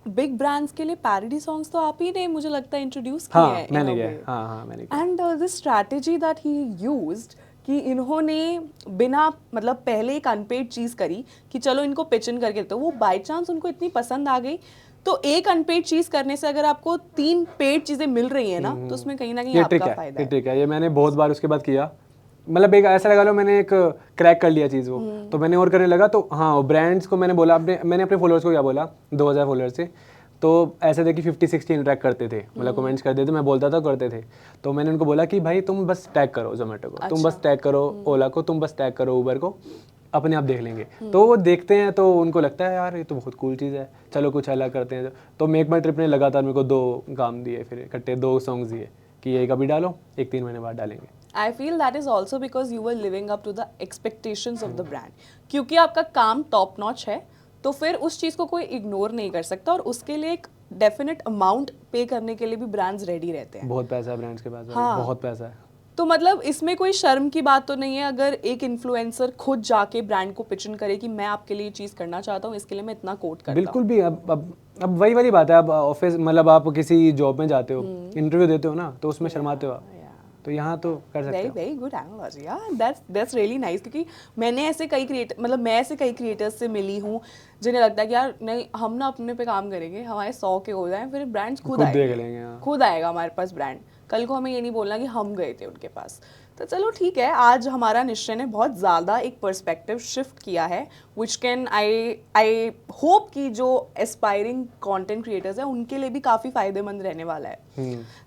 बिग ब्रांड्स के लिए पैरोडी सॉन्ग्स तो आप ही ने मुझे लगता है इंट्रोड्यूस किए हैं। मैंने किया। हाँ मैंने किया। And this strategy that he used कि इन्होंने बिना मतलब पहले एक अनपेड चीज़ करी कि चलो इनको पिच इन करके, तो वो बाय चांस उनको इतनी पसंद आ गई, तो एक अनपेड चीज़ करने से अगर आपको 3 पेड चीज़ें मिल रही है ना, तो उसमें कहीं ना कहीं आपका फायदा है। ये ट्रिक है, ये मैंने बहुत बार उसके बाद किया। मतलब एक ऐसा लगा लो मैंने एक क्रैक कर लिया चीज़ वो, तो मैंने और करने लगा। तो हाँ, ब्रांड्स को मैंने बोला, मैंने अपने फॉलोअर्स को क्या बोला, 2000 फॉलोअर्स से, तो ऐसे थे कि 50-60 इंटरेक्ट करते थे, मतलब कमेंट्स करते थे, मैं बोलता था करते थे। तो मैंने उनको बोला कि भाई तुम बस टैग करो जोमेटो को, तुम बस टैग करो ओला को, तुम बस टैग करो उबर को, अपने आप देख लेंगे। तो वो देखते हैं तो उनको लगता है यार ये तो बहुत कूल चीज़ है, चलो कुछ अलग करते हैं। तो मेक माई ट्रिप ने लगातार मेरे को 2 काम दिए, फिर इकट्ठे 2 सॉन्ग्स दिए कि एक अभी डालो, एक 3 महीने बाद डालेंगे। I feel that is also because you were living up to the expectations of the brand. क्योंकि आपका काम टॉप नॉच है, तो फिर उस चीज़ को कोई इग्नोर नहीं कर सकता, और उसके लिए एक डेफिनेट अमाउंट पे करने के लिए भी ब्रांड्स रेडी रहते हैं। बहुत पैसा है ब्रांड्स के पास। हाँ। बहुत पैसा है। तो मतलब इसमें कोई शर्म की बात तो नहीं है अगर एक इन्फ्लुएंसर खुद जाके ब्रांड को पिच इन करे कि मैं आपके लिए ये चीज़ करना चाहता हूँ, इसके लिए मैं इतना कोट करता हूँ। बिल्कुल भी। अब वही वाली बात है, अब ऑफिस मतलब आप किसी जॉब में जाते हो, इंटरव्यू देते हो ना, तो उसमें शर्माते हो आप, तो यहाँ तो कर सकते हो। वेरी गुड एनालॉजी यार, दैट्स रियली नाइस। क्योंकि मैंने ऐसे कई क्रिएटर्स से मिली हूँ जिन्हें लगता है कि यार नहीं, हम ना अपने पे काम करेंगे, हमारे 100 के हो जाएं, फिर ब्रांड्स खुद देख लेंगे। खुद आएगा हमारे पास ब्रांड। कल को हमें ये नहीं बोलना कि हम गए थे उनके पास। तो चलो ठीक है, आज हमारा निश्चय ने बहुत ज़्यादा एक पर्सपेक्टिव शिफ्ट किया है, विच कैन आई होप कि जो एस्पायरिंग कंटेंट क्रिएटर्स हैं उनके लिए भी काफ़ी फायदेमंद रहने वाला है।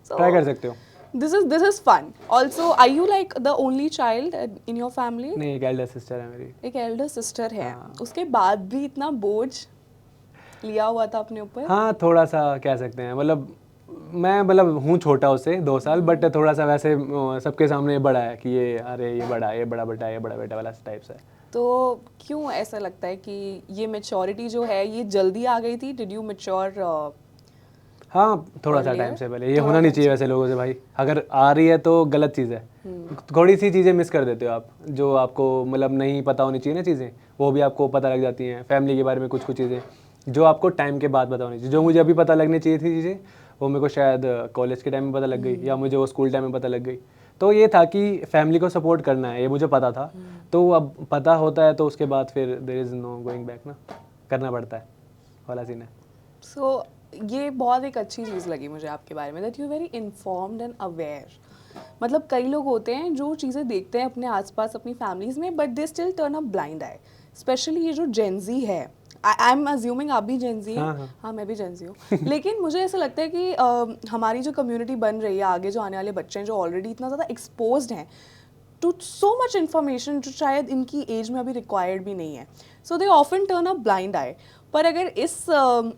ट्राई कर सकते हो। This is fun. Also, are you like the only child in your family? नहीं, एक एल्डर सिस्टर है मेरी। एक एल्डर सिस्टर है। उसके बाद भी इतना बोझ लिया हुआ था अपने ऊपर? हाँ, थोड़ा सा कह सकते हैं। मतलब मैं हूँ छोटा उससे 2 साल, बट थोड़ा सा वैसे सबके सामने बड़ा है कि ये अरे ये बड़ा बेटा, ये बड़ा बेटा वाला टाइप से। तो क्यों ऐसा लगता है कि ये मैच्योरिटी जो है ये जल्दी आ गई थी? Did you mature? हाँ, थोड़ा सा टाइम से पहले। ये होना नहीं चाहिए वैसे लोगों से भाई, अगर आ रही है तो गलत चीज़ है। थोड़ी सी चीज़ें मिस कर देते हो आप, जो आपको मतलब नहीं पता होनी चाहिए ना चीज़ें, वो भी आपको पता लग जाती हैं। फैमिली के बारे में कुछ चीज़ें जो आपको टाइम के बाद पता होनी चाहिए। जो मुझे अभी पता लगनी चाहिए थी चीज़ें, वो मेरे को शायद कॉलेज के टाइम में पता लग गई, या मुझे वो स्कूल टाइम में पता लग गई। तो ये था कि फैमिली को सपोर्ट करना है, ये मुझे पता था। तो अब पता होता है तो उसके बाद फिर there is no going back ना, करना पड़ता है वाला सीन है। सो ये बहुत एक अच्छी चीज़ लगी मुझे आपके बारे में, that you very informed and aware. मतलब कई लोग होते हैं जो चीज़ें देखते हैं अपने आसपास अपनी फैमिलीज़ में, but they still turn up blind I. Specially ये जो जेनजी है, आई एम अज्यूमिंग आप भी जेनजी हैं। हाँ, मैं भी जेनजी हूँ। लेकिन मुझे ऐसा लगता है कि हमारी जो कम्युनिटी बन रही है, आगे जो आने वाले बच्चे हैं जो ऑलरेडी इतना ज़्यादा एक्सपोज्ड हैं टू सो मच इन्फॉर्मेशन जो शायद इनकी एज में अभी रिक्वायर्ड भी नहीं है, so they often turn up blind eye. पर अगर इस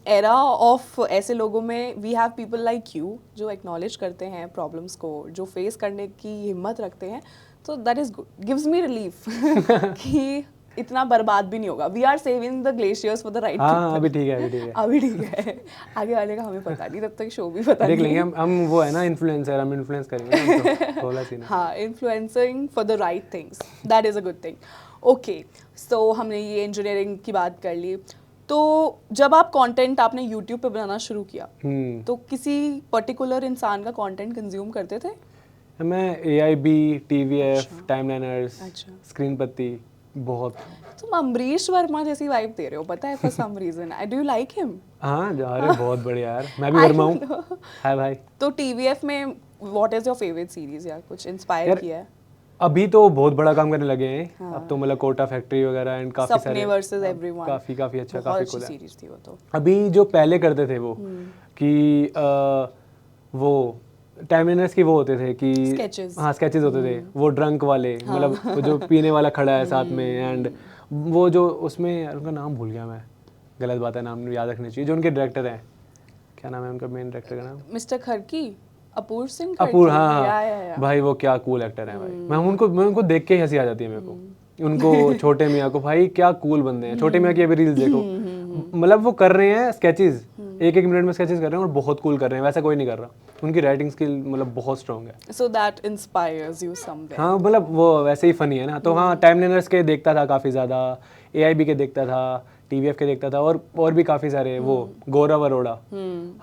एरा ऑफ ऐसे लोगों में we have people like you जो एक्नॉलेज करते हैं प्रॉब्लम्स को, जो फेस करने की हिम्मत रखते हैं, तो that is good, gives me relief कि इतना बर्बाद भी नहीं होगा। We are saving the glaciers for the right people. हाँ, अभी ठीक है। आगे वाले का हमें पता नहीं, तब तक शो भी पता नहीं। देख लेंगे हम वो है ना इन्फ्लुएंसर, हम इन्फ्लुएंस करेंगे तो थोड़ा सी ना। हाँ, influencing for the right things, that is a good thing. Okay, so हमने ये इंजीनियरिंग की बात कर ली। तो जब आप कंटेंट आपने यूट्यूब पे बनाना शुरू किया, तो किसी पर्टिकुलर इंसान का कंटेंट कंज्यूम करते थे? मैं AIB, TVF, टाइमलाइनर्स, स्क्रीन पत्ती बहुत। तुम अमरीश वर्मा जैसी वाइब दे रहे हो, पता है, for some reason. Do you like him? हाँ, अरे बहुत बढ़िया यार, मैं भी वर्मा हूँ। हाय भाई। तो TVF में what is your favourite series या कुछ इंस्पायर किया है? अभी तो बहुत बड़ा काम करने लगे हैं। अब तो मतलब कोटा फैक्ट्री वगैरह एंड काफी सपने वर्सेस एवरीवन, काफी अच्छा, काफी बहुत cool अच्छी है। सीरीज थी वो तो। अभी जो पहले करते थे वो कि वो टाइमलाइनर्स की वो होते थे कि Sketches. हाँ स्केचेस होते थे, वो ड्रंक वाले, मतलब वो जो पीने वाला खड़ा है साथ में, एंड वो जो उसमें यार उनका नाम भूल गया मैं, गलत बात है, नाम याद रखनी चाहिए। जो उनके डायरेक्टर हैं, क्या नाम है उनका मेन डायरेक्टर का नाम? मिस्टर खड़की, अपूर सिंह खड़की। अपूर, हाँ या। भाई वो क्या कूल एक्टर है भाई। मैं उनको देख के ही हंसी आ जाती है मेरे को, उनको छोटे मियाँ को, भाई क्या कूल बंदे हैं। छोटे मियाँ की अभी रील्स देखो, मतलब वो कर रहे हैं स्केचेस, एक मिनट में स्केचेस कर रहे हैं और बहुत कूल कर रहे हैं, वैसा कोई नहीं कर रहा। उनकी राइटिंग स्किल मतलब बहुत स्ट्रांग है। So that inspires you somewhere. हाँ मतलब वो वैसे ही फनी है ना। तो हाँ टाइमलाइनर्स के देखता था काफ़ी ज़्यादा, AIB के देखता था, TVF के देखता था, और भी काफ़ी सारे, वो गौरव अरोड़ा,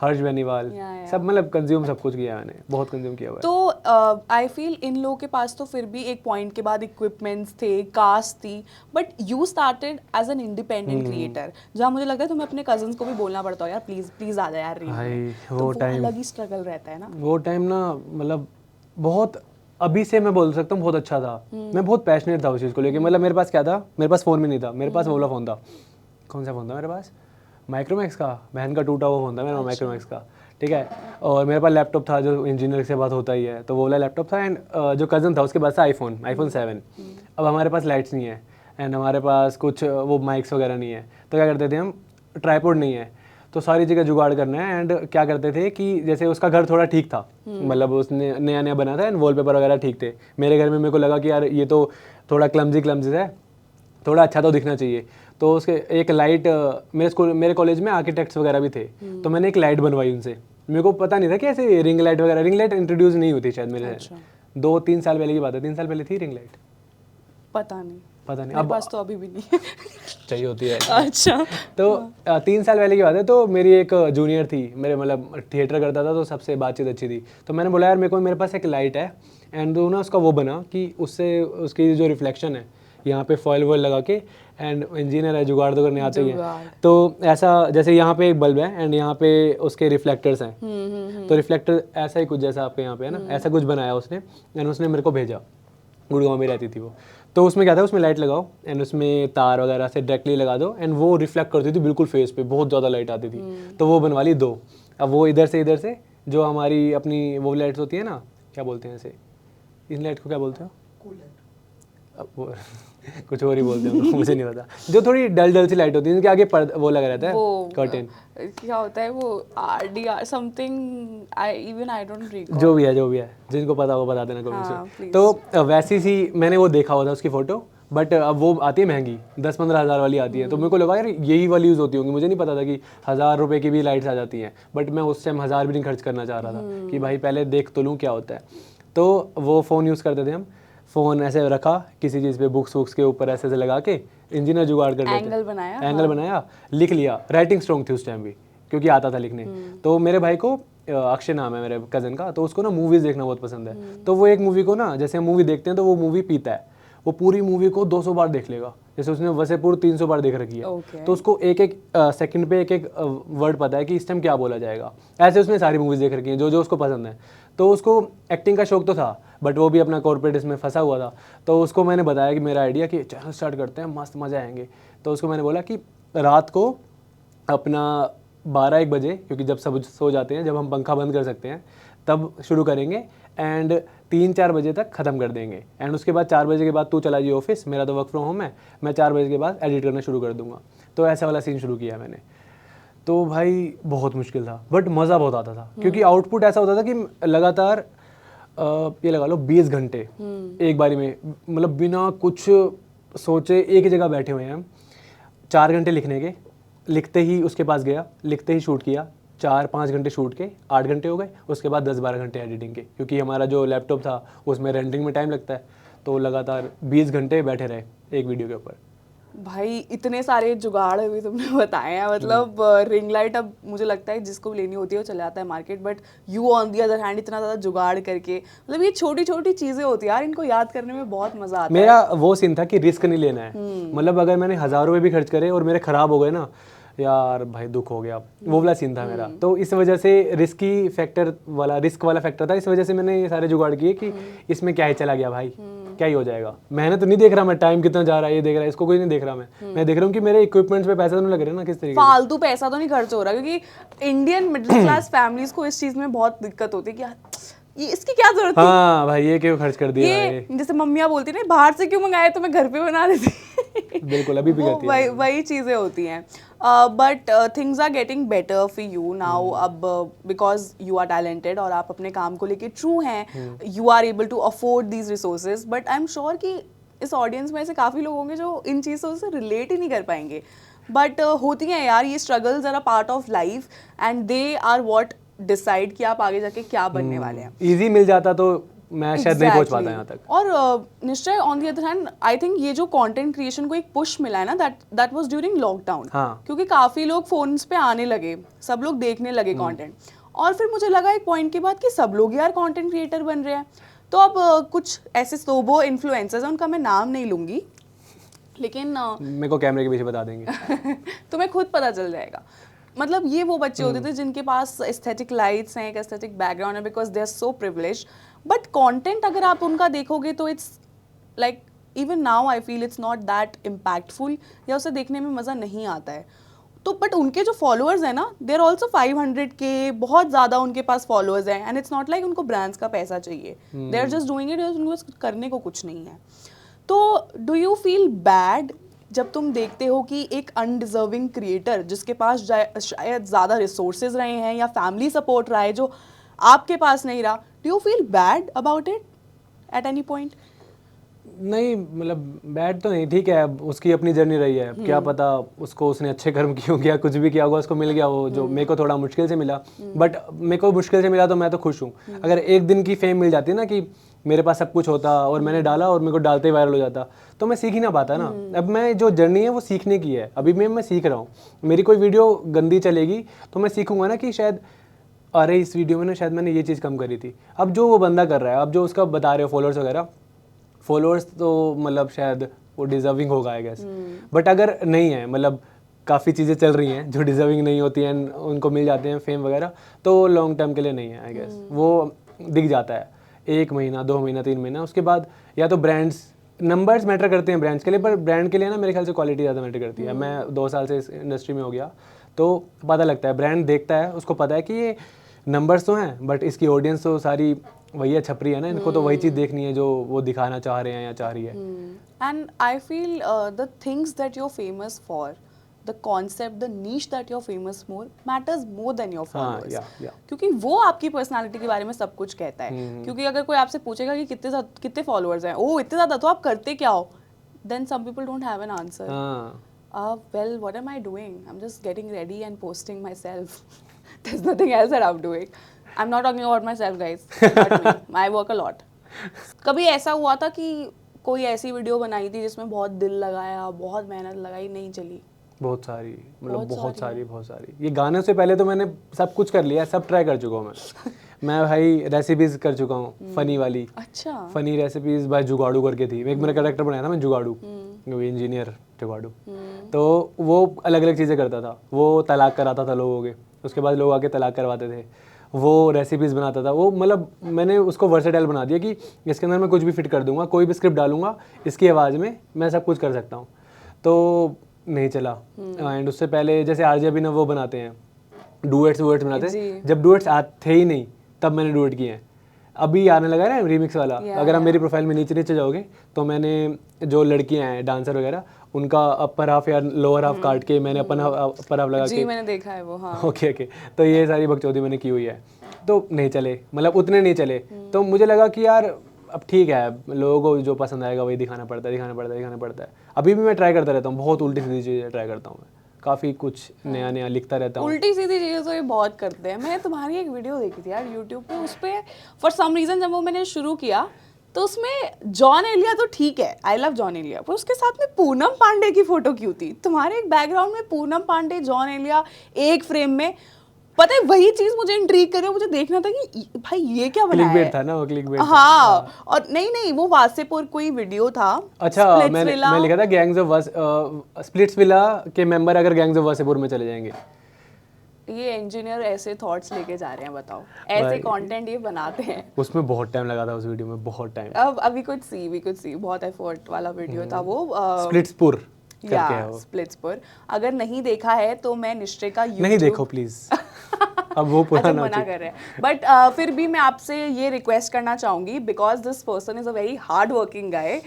हर्ष बेनीवाल, सब मतलब कंज्यूम सब कुछ किया मैंने, बहुत कंज्यूम किया हुआ है। तो आई फील इन लोगों के पास तो फिर भी एक पॉइंट के बाद इक्विपमेंट्स थे, कास्ट थी, but you started as an independent creator, जहाँ मुझे लगता है तुम्हें अपने कजन्स को भी बोलना पड़ता हो यार प्लीज प्लीज आ जा यार रील में। भाई तो वो अलग ही स्ट्रगल रहता है ना वो टाइम ना, मतलब बहुत, अभी से मैं बोल सकता हूँ बहुत अच्छा था। मैं बहुत पैशनेट था उस चीज़ को लेके। मतलब मेरे पास क्या था, मेरे पास फ़ोन भी नहीं था, मेरे पास वोला फ़ोन था। कौन सा फ़ोन था मेरे पास? माइक्रोमैक्स का, बहन का टूटा हुआ फ़ोन था मेरा, माइक्रोमैक्स का, ठीक है। और मेरे पास लैपटॉप था, जो इंजीनियर से बात होता ही है, तो वो वाला लैपटॉप था। एंड जो कज़न था उसके पास था iPhone 7। अब हमारे पास लाइट्स नहीं है, एंड हमारे पास कुछ वो माइक्स वगैरह नहीं है, तो क्या करते थे हम, ट्राइपॉड नहीं है, तो सारी जगह जुगाड़ करना है। एंड क्या करते थे कि जैसे उसका घर थोड़ा ठीक था, मतलब उसने नया नया बना था, एंड वॉलपेपर वगैरह ठीक थे। मेरे घर में मेरे को लगा कि यार ये तो थोड़ा क्लमजी है, थोड़ा अच्छा तो दिखना चाहिए। तो उसके एक लाइट, मेरे कॉलेज में आर्किटेक्ट्स वगैरह भी थे, तो मैंने एक लाइट बनवाई उनसे। मेरे को पता नहीं था कि ऐसे रिंग लाइट वगैरह, रिंग लाइट इंट्रोड्यूस नहीं हुई थी शायद मेरे। 2-3 साल पहले की बात है, 3 साल पहले थी रिंग लाइट, पता नहीं अब पास तो अभी भी नहीं है। चाहिए होती है। अच्छा, तो 3 साल पहले की बात है। तो मेरी एक जूनियर थी, मेरे मतलब थिएटर करता था, तो सबसे बातचीत अच्छी थी। तो मैंने बोला यार मेरे पास एक लाइट है, एंड ना उसका वो बना कि उससे उसकी जो रिफ्लेक्शन है यहाँ पे फॉइल वॉइल लगा के, एंड इंजीनियर है, जुगाड़ तो करने आते ही हैं, तो ऐसा जैसे यहाँ पे एक बल्ब है एंड यहाँ पे उसके रिफ्लेक्टर्स हैं, तो रिफ्लेक्टर ऐसा ही कुछ जैसा आपके यहाँ पे है ना, ऐसा कुछ बनाया उसने, एंड उसने मेरे को भेजा। गुड़गांव में रहती थी वो। तो उसमें क्या था, उसमें लाइट लगाओ एंड उसमें तार वगैरह से डायरेक्टली लगा दो, एंड वो रिफ्लेक्ट करती थी बिल्कुल फेस पे, बहुत ज़्यादा लाइट आती थी। तो वो बनवा ली 2। अब वो इधर से जो हमारी अपनी वो लाइट्स होती है ना, क्या बोलते हैं इसे, इन लाइट को क्या बोलते हो? अब वो कुछ और ही बोलते हैं मुझे नहीं पता। जो थोड़ी डल सी लाइट होती है, उनके आगे वो लगा रहता है, कर्टेन क्या होता है वो, RDR something, I don't recall. जो भी है, जिनको पता वो बता देना कमेंट्स में। तो वैसी सी मैंने वो देखा हुआ था उसकी फोटो, बट अब वो आती है महंगी, 10-15 हज़ार वाली आती है। तो मेरे को लगा यार यही वाली यूज़ होती होंगी, मुझे नहीं पता था कि 1000 रुपये की भी लाइट्स आ जाती हैं। बट मैं उस टाइम 1000 भी नहीं खर्च करना चाह रहा था कि भाई पहले देख तो लूँ क्या होता है। तो वो फ़ोन यूज़ करते थे हम, फ़ोन ऐसे रखा किसी चीज़ पे, बुक्स के ऊपर ऐसे लगा के, इंजीनियर जुगाड़ कर लेते, एंगल बनाया, लिख लिया। राइटिंग स्ट्रॉन्ग थी उस टाइम भी, क्योंकि आता था लिखने। तो मेरे भाई को, अक्षय नाम है मेरे कज़न का, तो उसको ना मूवीज़ देखना बहुत पसंद है। तो वो एक मूवी को ना, जैसे हम मूवी देखते हैं तो वो मूवी पीता है, वो पूरी मूवी को 200 बार देख लेगा। जैसे उसने वसेपुर 300 बार देख रखी है, तो उसको एक सेकंड पे एक वर्ड पता है कि इस टाइम क्या बोला जाएगा। ऐसे उसने सारी मूवीज़ देख रखी हैं जो उसको पसंद है। तो उसको एक्टिंग का शौक तो था, बट वो भी अपना कॉर्पोरेट इसमें फंसा हुआ था। तो उसको मैंने बताया कि मेरा आइडिया कि चैनल स्टार्ट करते हैं, मस्त मज़ा आएंगे। तो उसको मैंने बोला कि रात को अपना 12-1 बजे, क्योंकि जब सब सो जाते हैं, जब हम पंखा बंद कर सकते हैं, तब शुरू करेंगे, एंड 3-4 बजे तक ख़त्म कर देंगे। एंड उसके बाद 4 बजे के बाद तू चला जाइए ऑफिस, मेरा तो वर्क फ्रॉम होम है, मैं 4 बजे के बाद एडिट करना शुरू कर दूंगा। तो ऐसा वाला सीन शुरू किया मैंने। तो भाई बहुत मुश्किल था, बट मज़ा बहुत आता था, क्योंकि आउटपुट ऐसा होता था कि लगातार ये लगा लो 20 घंटे एक बारी में, मतलब बिना कुछ सोचे एक ही जगह बैठे हुए हैं हम। 4 घंटे लिखने के, लिखते ही उसके पास गया, लिखते ही शूट किया, 4-5 घंटे शूट के 8 घंटे हो गए। उसके बाद 10-12 घंटे एडिटिंग के, क्योंकि हमारा जो लैपटॉप था उसमें रेंडरिंग में टाइम लगता है। तो लगातार 20 घंटे बैठे रहे एक वीडियो के ऊपर। भाई इतने सारे जुगाड़ अभी तुमने बताए हैं, मतलब रिंग लाइट अब मुझे लगता है जिसको भी लेनी होती है वो चले जाता है market, but you on the other hand इतना ज़्यादा जुगाड़ करके, मतलब ये छोटी छोटी चीज़ें होती है यार, इनको याद करने में बहुत मज़ा आता है। मेरा वो सीन था कि रिस्क नहीं लेना है, मतलब अगर मैंने 1000 रुपये भी खर्च करे और मेरे ख़राब हो गए ना, यार भाई दुख हो गया, वो वाला सीन था मेरा। तो इस वजह से रिस्क वाला फैक्टर था, इस वजह से मैंने ये सारे जुगाड़ किए कि इसमें क्या ही चला गया भाई, क्या ही हो जाएगा। मेहनत तो नहीं देख रहा मैं, टाइम कितना जा रहा है ये देख रहा है, इसको कोई नहीं देख रहा मैं देख रहा हूँ कि मेरे इक्विपमेंट्स पे पैसा तो नहीं लग रहा है ना किस तरीके से। फालतू पैसा तो नहीं खर्च हो रहा, क्योंकि इंडियन मिडिल क्लास फैमिलीज को इस चीज में बहुत दिक्कत होती है कि ये इसकी क्या जरूरत थी। हाँ भाई ये क्यों खर्च कर दिया ये जैसे मम्मियाँ बोलती ना बाहर से क्यों मंगाए, तो मैं घर पे बना देती। बिल्कुल अभी भी कहती है। वही चीजें होती हैं। But things are getting better for you now, अब बिकॉज यू आर टैलेंटेड और आप अपने काम को लेके ट्रू हैं, you are able to afford these resources. But I am sure कि इस ऑडियंस में ऐसे काफ़ी लोग होंगे जो इन चीज़ों से रिलेट ही नहीं कर पाएंगे। बट होती हैं यार, ये struggles are a part of life and they are what decide कि आप आगे जाके क्या बनने वाले हैं। इजी मिल जाता तो मैं शायद नहीं पहुंच पाता यहाँ तक। और निश्चय on the other hand I think ये जो कंटेंट क्रिएशन को एक पुश मिला है ना, दैट वाज ड्यूरिंग लॉकडाउन। क्योंकि काफ़ी लोग फोन्स पे आने लगे, सब लोग देखने लगे कंटेंट, और फिर मुझे लगा एक पॉइंट के बाद कि सब लोग यार कंटेंट क्रिएटर बन रहे हैं। तो अब कुछ ऐसे सोबो इन्फ्लुएंसर्स हैं, उनका मैं नाम नहीं लूँगी, लेकिन मेरे को कैमरे के पीछे बता देंगे तुम्हें खुद पता चल जाएगा। मतलब ये वो बच्चे होते थे जिनके पास एस्थेटिक लाइट्स हैं, एक एस्थेटिक बैकग्राउंड है, because they are so privileged. But content अगर आप उनका देखोगे तो it's like even now I feel it's not that impactful, या उसे देखने में मज़ा नहीं आता है। तो बट उनके जो फॉलोअर्स हैं ना, दे आर ऑल्सो 500K, बहुत ज़्यादा उनके पास फॉलोअर्स हैं, एंड इट्स नॉट लाइक उनको ब्रांड्स का पैसा चाहिए, they are just doing it, उनको करने को कुछ नहीं है। तो डू यू फील बैड जब तुम देखते हो कि एक अनडिजर्विंग क्रिएटर जिसके पास शायद ज़्यादा रिसोर्सेज रहे हैं या फैमिली सपोर्ट रहा है जो आपके पास नहीं रहा, do you feel bad about it at any point? नहीं, मतलब बैड तो नहीं, ठीक है, अब उसकी अपनी जर्नी रही है, क्या पता उसको उसने अच्छे कर्म किए होंगे या कुछ भी किया होगा, उसको मिल गया वो जो मेरे को थोड़ा मुश्किल से मिला। बट मेरे को मुश्किल से मिला तो मैं तो खुश हूँ। अगर एक दिन की फेम मिल जाती है ना कि मेरे पास सब कुछ होता और मैंने डाला और मेरे को डालते ही वायरल हो जाता, तो मैं सीख ही ना पाता ना। अब मैं जो जर्नी है वो सीखने की है, अभी मैं सीख रहा हूँ। मेरी कोई वीडियो गंदी चलेगी तो मैं सीखूंगा ना कि शायद अरे इस वीडियो में ना शायद मैंने ये चीज़ कम करी थी। अब जो वो बंदा कर रहा है, अब जो उसका बता रहे हो फॉलोअर्स वगैरह, फॉलोअर्स तो मतलब शायद वो डिजर्विंग होगा आई गेस। बट अगर नहीं है, मतलब काफ़ी चीज़ें चल रही हैं जो डिजर्विंग नहीं होती हैं, उनको मिल जाते हैं फेम वगैरह, तो लॉन्ग टर्म के लिए नहीं है आई गेस। वो दिख जाता है 1 महीना 2 महीना 3 महीना, उसके बाद या तो ब्रांड्स, नंबर्स मैटर करते हैं ब्रांड्स के लिए, पर ब्रांड के लिए ना मेरे ख्याल से क्वालिटी ज़्यादा मैटर करती है। मैं 2 साल से इस इंडस्ट्री में हो गया तो पता लगता है, ब्रांड देखता है, उसको पता है कि ये नंबर्स तो हैं बट इसकी ऑडियंस तो सारी वही है, छपरी है ना, इनको तो वही चीज़ देखनी है जो वो दिखाना चाह रहे हैं या चाह रही है। And I feel the things that you are famous for, the concept, the niche that you're famous more matters more than your followers. क्योंकि वो आपकी पर्सनालिटी के बारे में सब कुछ कहता है। क्योंकि अगर कोई आपसे पूछेगा कि कितने फॉलोअर्स हैं, ओह इतने ज़्यादा, तो आप करते क्या हो, then some people don't have an answer. Well, what am I doing? I'm just getting ready and posting myself. There's nothing else that I'm doing. I'm not talking about myself, guys. Not me. I work a lot. कभी ऐसा हुआ था कि कोई ऐसी video बनाई थी जिसमें बहुत दिल लगाया, बहुत मेहनत लगाई, नहीं चली? बहुत सारी, मतलब बहुत सारी। ये गाने से पहले तो मैंने सब कुछ कर लिया, सब ट्राई कर चुका हूँ मैं भाई रेसिपीज कर चुका हूँ, फनी वाली। अच्छा। फनी रेसिपीज भाई जुगाड़ू करके थी, एक मेरा कैरेक्टर बनाया था मैं जुगाड़ू, वो इंजीनियर जुगाड़ू। तो वो अलग अलग चीज़ें करता था, वो तलाक कराता था लोगों के, उसके बाद लोग आके तलाक करवाते थे, वो रेसिपीज़ बनाता था। वो मतलब मैंने उसको वर्सेटाइल बना दिया कि इसके अंदर मैं कुछ भी फिट कर दूंगा, कोई भी स्क्रिप्ट डालूंगा इसकी आवाज़ में, मैं सब कुछ कर सकता हूँ। तो नहीं चला। एंड उससे पहले जैसे आरजे अभिनव वो बनाते हैं डुएट्स बनाते हैं, जब डुएट्स थे ही नहीं तब मैंने डुएट किए हैं। अभी आने लगा है रीमिक्स वाला, अगर आप मेरी प्रोफाइल में नीचे जाओगे तो मैंने जो लड़कियां हैं डांसर वगैरह, उनका अपर हाफ या लोअर हाफ काट के मैंने अपर हाफ लगा के, मैंने देखा है वो। हाँ। ओके तो ये सारी बकचोदी मैंने की हुई है, तो नहीं चले, मतलब उतने नहीं चले। तो मुझे लगा कि यार अब ठीक है, लोगों को जो पसंद आएगा वही दिखाना पड़ता है। अभी भी मैं ट्राई करता रहता हूँ, बहुत उल्टी सीधी चीज़ें ट्राई करता हूँ मैं, काफ़ी कुछ नया लिखता रहता हूँ। उल्टी सीधी चीज़ें तो ये बहुत करते हैं। मैं तुम्हारी एक वीडियो देखी थी यार यूट्यूब पे, उस पर फॉर सम रीज़न जब वो मैंने शुरू किया तो उसमें जॉन एलिया तो ठीक है, आई लव जॉन एलिया, पर उसके साथ में पूनम पांडे की फ़ोटो क्यों थी? तुम्हारे एक बैकग्राउंड में पूनम पांडे, जॉन एलिया एक फ्रेम में, पता है वही चीज मुझे इंट्रीग कर रहा है, मुझे देखना था कि भाई ये क्या बनाया है। क्लिकबेट था ना वो, क्लिकबेट था। हाँ, और नहीं वो वासेपुर कोई वीडियो था। अच्छा, स्प्लिट्सविला। मैं लिखा था गैंग्स ऑफ स्प्लिट्सविला के मेंबर अगर गैंग्स ऑफ वासेपुर में चले जाएंगे। ये इंजीनियर ऐसे थॉट्स लेके जा रहे हैं, बताओ ऐसे भाई। कंटेंट ये बनाते हैं। उसमें बहुत टाइम लगा था, उस वीडियो में बहुत टाइम। अब वी कुड सी बहुत एफर्ट वाला वीडियो था वो। स्प्लिट्सपुर करके है या वो। स्प्लिट्सपुर, अगर नहीं देखा है तो मैं निश्चय का नहीं YouTube देखो प्लीज। अब वो अच्छा पुराना हो मना चुका। कर रहे हैं, बट फिर भी मैं आपसे ये रिक्वेस्ट करना चाहूँगी because this person is a very hard working गाय।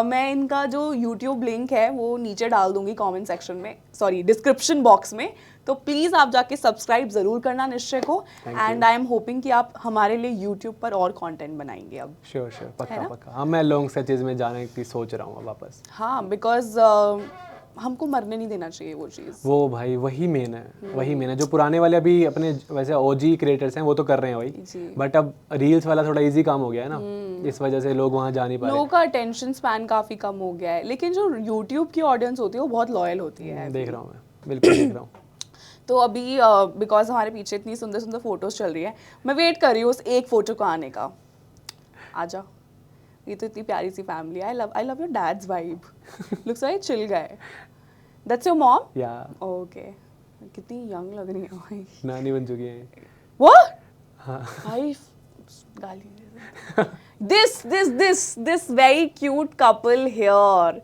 मैं इनका जो यूट्यूब लिंक है वो नीचे डाल दूंगी कमेंट सेक्शन में, सॉरी डिस्क्रिप्शन बॉक्स में, तो प्लीज़ आप जाके सब्सक्राइब ज़रूर करना निश्चय को। एंड आई एम होपिंग कि आप हमारे लिए यूट्यूब पर और कंटेंट बनाएंगे अब। श्योर पक्का पक्का। हाँ, मैं लॉन्ग सर्चेज में जाने की सोच रहा हूँ वापस। हाँ, बिकॉज हमको मरने नहीं देना चाहिए वो चीज़। वो भाई वही मेन है, वही मेन है। जो पुराने वाले अभी अपने वैसे ओजी क्रिएटर्स हैं वो तो कर रहे हैं जी। वही, बट अब रील्स वाला थोड़ा इजी काम हो गया है ना, इस वजह से लोग वहाँ जा नहीं पा रहे। लोगों का अटेंशन स्पैन काफ़ी कम हो गया है, लेकिन जो यूट्यूब की ऑडियंस होती है वो बहुत लॉयल होती है। देख रहा हूँ मैं, बिल्कुल देख रहा हूँ। तो अभी बिकॉज हमारे पीछे इतनी सुंदर सुंदर फोटोज चल रही है, मैं वेट कर रही हूँ उस एक फोटो को आने का। आजा, ये तो इतनी प्यारी सी family. I love your dad's vibe, looks like chill guy. That's your mom? या ओके, कितनी यंग लग रही है भाई। नानी बन चुकी है। व्हाट? हाँ। भाई गाली this very cute couple here.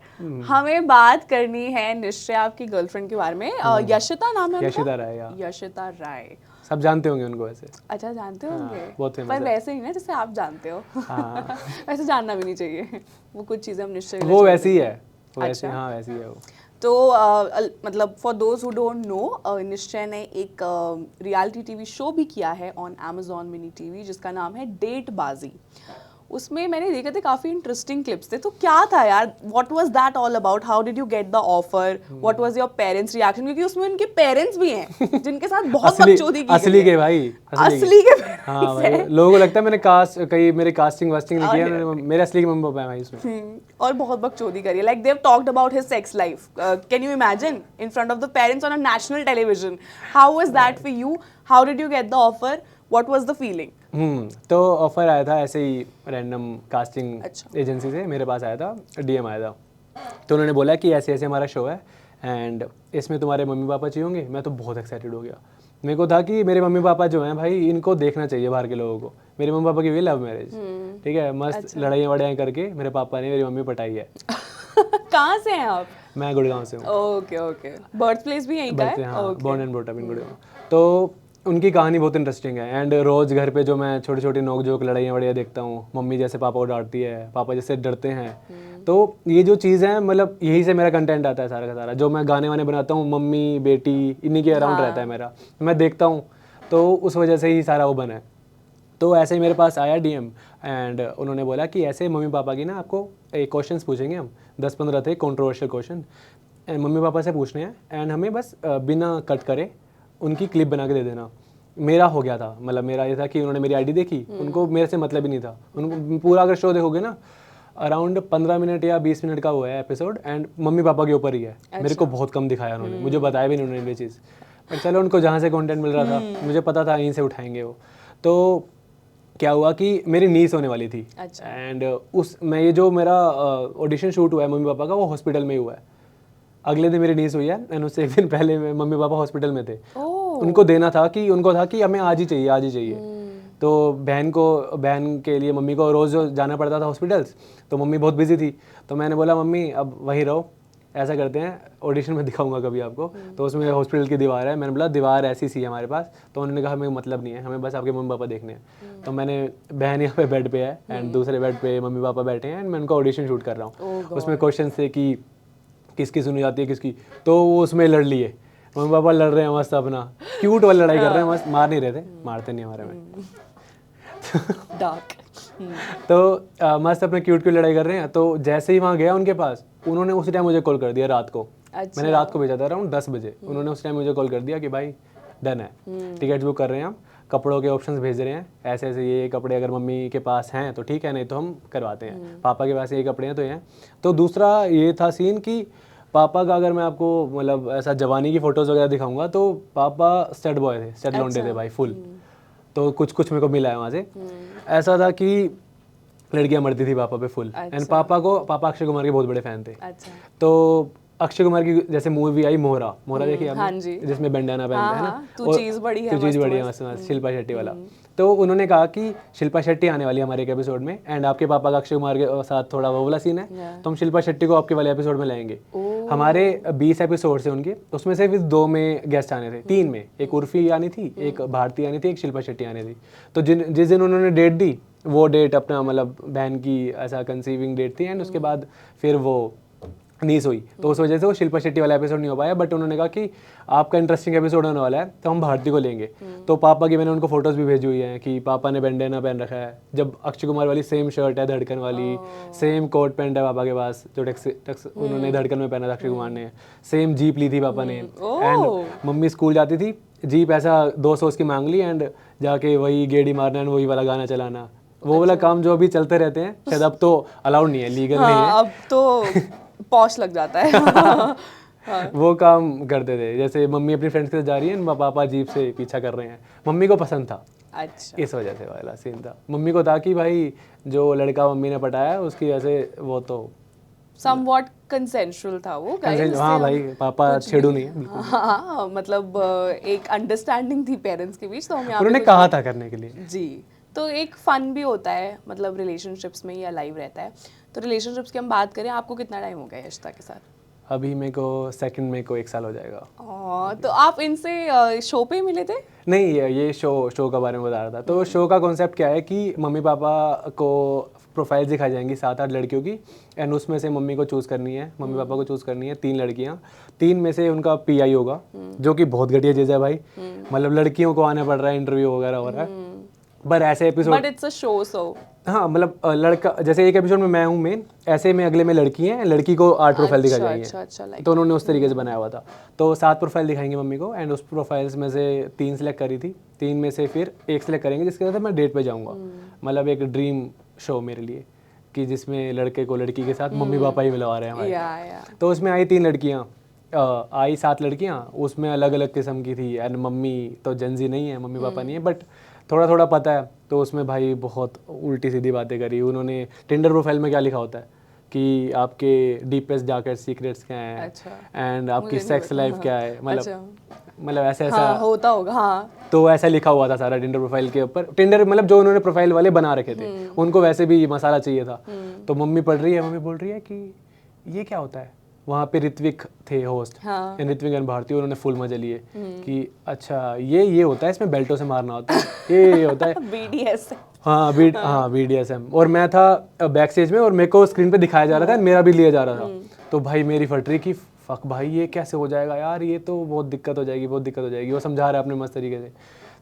हमें बात करनी है निश्चय आपकी गर्लफ्रेंड के बारे में। यशिता नाम है उनका? यशिता राय, या यशिता राय। सब जानते होंगे उनको वैसे। अच्छा, जानते होंगे? बहुत famous पर है। वैसे ही ना जैसे आप जानते हो। हाँ। वैसे जानना भी नहीं चाहिए, वो कुछ चीजें हम निश्चय वो वैसी ही है, वैसे। अच्छा। हाँ, वैसी है वो। तो मतलब for those who don't know, निश्चय ने एक रियलिटी टीवी शो भी किया है ऑन Amazon मिनी टीवी जिसका नाम है डेट बाजी। उसमें मैंने देखे थे काफी इंटरेस्टिंग क्लिप्स थे। तो क्या था यार, what was that all about? How did you get the offer? What was your parents reaction? क्योंकि उसमें उनके पेरेंट्स भी हैं जिनके साथ बहुत बकचोदी की असली के भाई, असली के हाँ भाई, लोगों को लगता है मैंने कहीं मेरे कास्टिंग वास्टिंग नहीं किया, मेरे असली के मम्मी पापा हैं भाई उसमें। और बहुत बकचोदी करी है। Like they have talked about his sex life, can you imagine, in front of the parents on a national television? How was that for you? How did you get the offer? What was the feeling? तो offer आया था ऐसे ही random casting अच्छा। Agency से, मेरे पास आया था, DM आया था। तो उन्होंने बोला कि ऐसे ऐसे हमारा शो है एंड इसमें तुम्हारे मम्मी पापा चाहिए होंगे। मैं तो बहुत एक्साइटेड हो गया। मेरे को था कि मेरे मम्मी पापा जो हैं भाई, इनको देखना चाहिए बाहर के लोगों को। मेरे मम्मी पापा की भी लव मैरिज, ठीक है, मस्त अच्छा। लड़ाइयाँ वड़ाइयाँ करके मेरे पापा ने मेरी मम्मी पटाई है। कहाँ से हैं आप? मैं गुड़गांव से हूँ। ओके ओके, बर्थ प्लेस भी यहीं का है? हाँ, born and brought up in Gurgaon. तो उनकी कहानी बहुत इंटरेस्टिंग है एंड रोज़ घर पे जो मैं छोटी छोटी नोक जोक लड़ाइयाँ वड़ाइयाँ देखता हूँ, मम्मी जैसे पापा को डांटती है, पापा जैसे डरते हैं, तो ये जो चीज़ है मतलब यही से मेरा कंटेंट आता है सारा का सारा। जो मैं गाने वाने बनाता हूँ, मम्मी बेटी इन्हीं के अराउंड रहता है मेरा, मैं देखता हूँ, तो उस वजह से ही सारा वो बना है। तो ऐसे ही मेरे पास आया डीएम एंड उन्होंने बोला कि ऐसे मम्मी पापा की ना आपको एक क्वेश्चंस पूछेंगे हम, 10-15 थे कंट्रोवर्शियल क्वेश्चन, मम्मी पापा से पूछने हैं एंड हमें बस बिना कट करे उनकी क्लिप बना के दे देना। मेरा हो गया था, मतलब मेरा ये था कि उन्होंने मेरी आईडी देखी, उनको मेरे से मतलब ही नहीं था। उनको पूरा अगर शो देखोगे ना, अराउंड 15 मिनट या 20 मिनट का हुआ है एपिसोड एंड मम्मी पापा के ऊपर ही है। मेरे को बहुत कम दिखाया उन्होंने, मुझे बताया भी नहीं उन्होंने ये चीज़, पर चलो उनको जहाँ से कंटेंट मिल रहा था, मुझे पता था यहीं से उठाएंगे वो। तो क्या हुआ कि मेरी नीस होने वाली थी एंड मैं ये जो मेरा ऑडिशन शूट हुआ है मम्मी पापा का, वो हॉस्पिटल में ही हुआ है। अगले दिन मेरी नीस हुई है एंड उससे एक दिन पहले मम्मी पापा हॉस्पिटल में थे। उनको देना था कि उनको था कि हमें आज ही चाहिए, आज ही चाहिए। तो बहन के लिए मम्मी को रोज़ जाना पड़ता था हॉस्पिटल्स, तो मम्मी बहुत बिजी थी। तो मैंने बोला मम्मी अब वहीं रहो, ऐसा करते हैं ऑडिशन में दिखाऊंगा कभी आपको। तो उसमें हॉस्पिटल की दीवार है, मैंने बोला दीवार ऐसी सी है हमारे पास। तो उन्होंने कहा हमें मतलब नहीं है, हमें बस आपके मम्मी पापा देखने हैं। तो मैंने बहन यहाँ पे बेड पे है एंड दूसरे बेड पे मम्मी पापा बैठे हैं एंड मैं उनका ऑडिशन शूट कर रहा हूँ। उसमें क्वेश्चन थे कि किसकी सुनी जाती है किसकी, तो वो उसमें लड़ लिए। मम्मी पापा लड़ रहे हैं मस्त अपना क्यूट वाली लड़ाई कर रहे हैं, मस्त मार नहीं रहे थे, मारते नहीं हमारे में। डार्क। तो मस्त अपने क्यूट लड़ाई कर रहे हैं। तो जैसे ही वहाँ गया उनके पास, उन्होंने उसी टाइम मुझे कॉल कर दिया रात को। अच्छा। मैंने रात को भेजा था अराउंड 10 बजे, उन्होंने उस टाइम मुझे कॉल कर दिया कि भाई डन है, टिकट बुक कर रहे हैं हम, कपड़ों के ऑप्शंस भेज रहे हैं, ऐसे ऐसे ये कपड़े अगर मम्मी के पास हैं तो ठीक है, नहीं तो हम करवाते हैं, पापा के पास ये कपड़े हैं तो ये हैं। तो दूसरा ये था सीन कि पापा का अगर मैं आपको मतलब ऐसा जवानी की फोटोज वगैरह दिखाऊंगा तो पापा स्टड बॉय थे, स्टड लौंडे थे भाई फुल। तो कुछ कुछ मेरे को मिला है वहाँ से। ऐसा था कि लड़कियां मरती थी पापा पे फुल। एंड पापा अक्षय कुमार के बहुत बड़े फैन थे। अच्छा। तो अक्षय कुमार की जैसे मूवी आई मोहरा, मोहरा देखी आपने? हाँ जी। जिसमें बंडाना पहनते हैं ना, तू चीज बड़ी है, तू चीज मस्त बड़ी है मस्त। मस्त, शिल्पा शेट्टी वाला। तो उन्होंने कहा कि शिल्पा शेट्टी आने वाली है हमारे एक एपिसोड में, एंड आपके पापा का अक्षय कुमार के साथ थोड़ा वो वाला सीन है, तो हम शिल्पा शेट्टी को आपके वाले एपिसोड में लाएंगे। हमारे 20 एपिसोड से उनके, उसमें से फिर 2 में गेस्ट आने थे, 3 में एक उर्फी आनी थी, एक भारती आनी थी, एक शिल्पा शेट्टी आनी थी। तो जिस दिन उन्होंने डेट दी वो डेट अपना मतलब बहन की ऐसा कंसीविंग डेट थी, एंड उसके बाद फिर वो नीस हुई, तो उस वजह से वो शिल्पा शेट्टी वाला एपिसोड नहीं हो पाया। बट उन्होंने कहा कि आपका इंटरेस्टिंग एपिसोड होने वाला है तो हम भारती को लेंगे। तो पापा की मैंने उनको फोटोज भी भेजी हुई हैं कि पापा ने बैंडेना पहन रखा है, जब अक्षय कुमार वाली सेम शर्ट है धड़कन वाली, सेम कोट पैंट है पापा के पास जो टक्स उन्होंने धड़कन में पहना था अक्षय कुमार ने, सेम जीप ली थी पापा ने। एंड मम्मी स्कूल जाती थी, जीप ऐसा 200 उसकी मांग ली, एंड जाके वही गेड़ी मारना एंड वही वाला गाना चलाना, वो वाला काम जो अभी चलते रहते हैं, शायद अब तो अलाउड नहीं है, लीगल नहीं है, अब तो पॉश लग जाता है। वो काम करते थे। जैसे मम्मी अपनी फ्रेंड्स के साथ जा रही है, पापा जीप से पीछा कर रहे हैं, मम्मी को पसंद था। अच्छा। इस वजह से वाला सीन था, मम्मी को था कि भाई जो लड़का मम्मी ने पटाया उसकी वजह वो तो समवॉट कंसेंशुअल था वो गाइस। हाँ भाई, पापा छेड़ू नहीं है बिल्कुल। हाँ मतलब एक अंडरस्टैंडिंग थी पेरेंट्स के बीच, तो हम यहाँ उन्होंने कहा था करने के लिए जी। तो एक फन भी होता है मतलब रिलेशनशिप्स में, या लाइव रहता है। तो रिलेशनशिप्स की हम बात करें, आपको कितना टाइम हो गया यशिता के साथ? अभी मेरे को 2 मई को 1 साल हो जाएगा। तो आप इनसे शो पे मिले थे? नहीं, ये शो का बारे में बता रहा था। तो शो का कॉन्सेप्ट क्या है कि मम्मी पापा को प्रोफाइल दिखाई जाएंगी 7-8 लड़कियों की, एंड उसमें से मम्मी को चूज़ करनी है, मम्मी पापा को चूज़ करनी है 3 लड़कियाँ। 3 में से उनका PI होगा, जो कि बहुत घटिया चीज़ है भाई। मतलब लड़कियों को आने पड़ रहा है, इंटरव्यू वगैरह हो रहा है। पर ऐसे episode, but it's a show so हाँ मतलब लड़का, जैसे एक एपिसोड में मैं हूँ मेन, ऐसे में अगले में लड़की है, लड़की को 8 प्रोफाइल दिखाई जाएंगे। तो उन्होंने उस तरीके से बनाया हुआ था। तो 7 प्रोफाइल दिखाएंगे मम्मी को, एंड उस प्रोफाइल्स में से 3 सेलेक्ट करी थी, 3 में से फिर 1 सेलेक्ट करेंगे जिसके साथ मैं डेट पे जाऊँगा। मतलब एक ड्रीम शो मेरे लिए, कि जिसमें लड़के को लड़की के साथ मम्मी पापा ही मिलवा रहे हैं हमारे। तो उसमें आई 3 लड़कियाँ, आई 7 लड़कियाँ, उसमें अलग अलग किस्म की थी। एंड मम्मी तो जनजी नहीं है, मम्मी पापा नहीं है, बट थोड़ा थोड़ा पता है। तो उसमें भाई बहुत उल्टी सीधी बातें करी उन्होंने। टिंडर प्रोफाइल में क्या लिखा होता है कि आपके डीपेस्ट डार्केस्ट सीक्रेट्स क्या हैं, एंड आपकी सेक्स लाइफ क्या है, मतलब ऐसा ऐसा होता होगा। हाँ, तो ऐसा लिखा हुआ था सारा टिंडर प्रोफाइल के ऊपर। टिंडर मतलब जो उन्होंने प्रोफाइल वाले बना रखे थे, उनको वैसे भी मसाला चाहिए था। तो मम्मी पढ़ रही है, मम्मी बोल रही है कि ये क्या होता है। वहाँ पे ऋत्विक थे होस्ट, ऋत्विक एंड भारती, उन्होंने फुल मजे लिए कि अच्छा ये होता है, इसमें बेल्टों से मारना होता है, ये होता है BDSM। हाँ BDSM। और मैं था बैक स्टेज में, और मेरे को स्क्रीन पे दिखाया जा रहा था, मेरा भी लिया जा रहा था। तो भाई मेरी फट रही कि फक भाई ये कैसे हो जाएगा यार, ये तो बहुत दिक्कत हो जाएगी, बहुत दिक्कत हो जाएगी। वो समझा रहा है अपने मस्त तरीके से।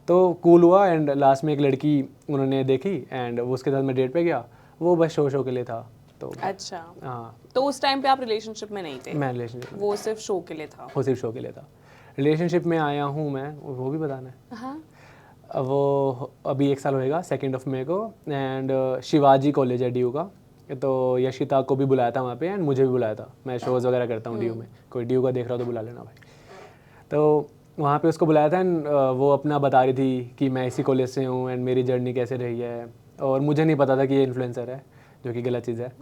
तो कूल हुआ, एंड लास्ट में एक लड़की उन्होंने देखी, एंड उसके साथ मैं डेट पे गया। वो बस शो के लिए था। तो अच्छा, हाँ। तो उस टाइम पे आप रिलेशनशिप में नहीं थे? मैं रिलेशनशिप, वो सिर्फ शो के लिए था? वो सिर्फ शो के लिए था। रिलेशनशिप में आया हूँ मैं, वो भी बताना है। हाँ। वो अभी 1 साल होएगा 2 मई को। एंड शिवाजी कॉलेज है DU का। तो यशिता को भी बुलाया था वहाँ पे, एंड मुझे भी बुलाया था। मैं शोज़ वगैरह करता हूँ DU में, कोई DU का देख रहा हो तो बुला लेना भाई। तो वहाँ पे उसको बुलाया था, एंड वो अपना बता रही थी कि मैं इसी कॉलेज से हूँ, एंड मेरी जर्नी कैसे रही है। और मुझे नहीं पता था कि ये इन्फ्लुएंसर है, जो कि गलत चीज़ है।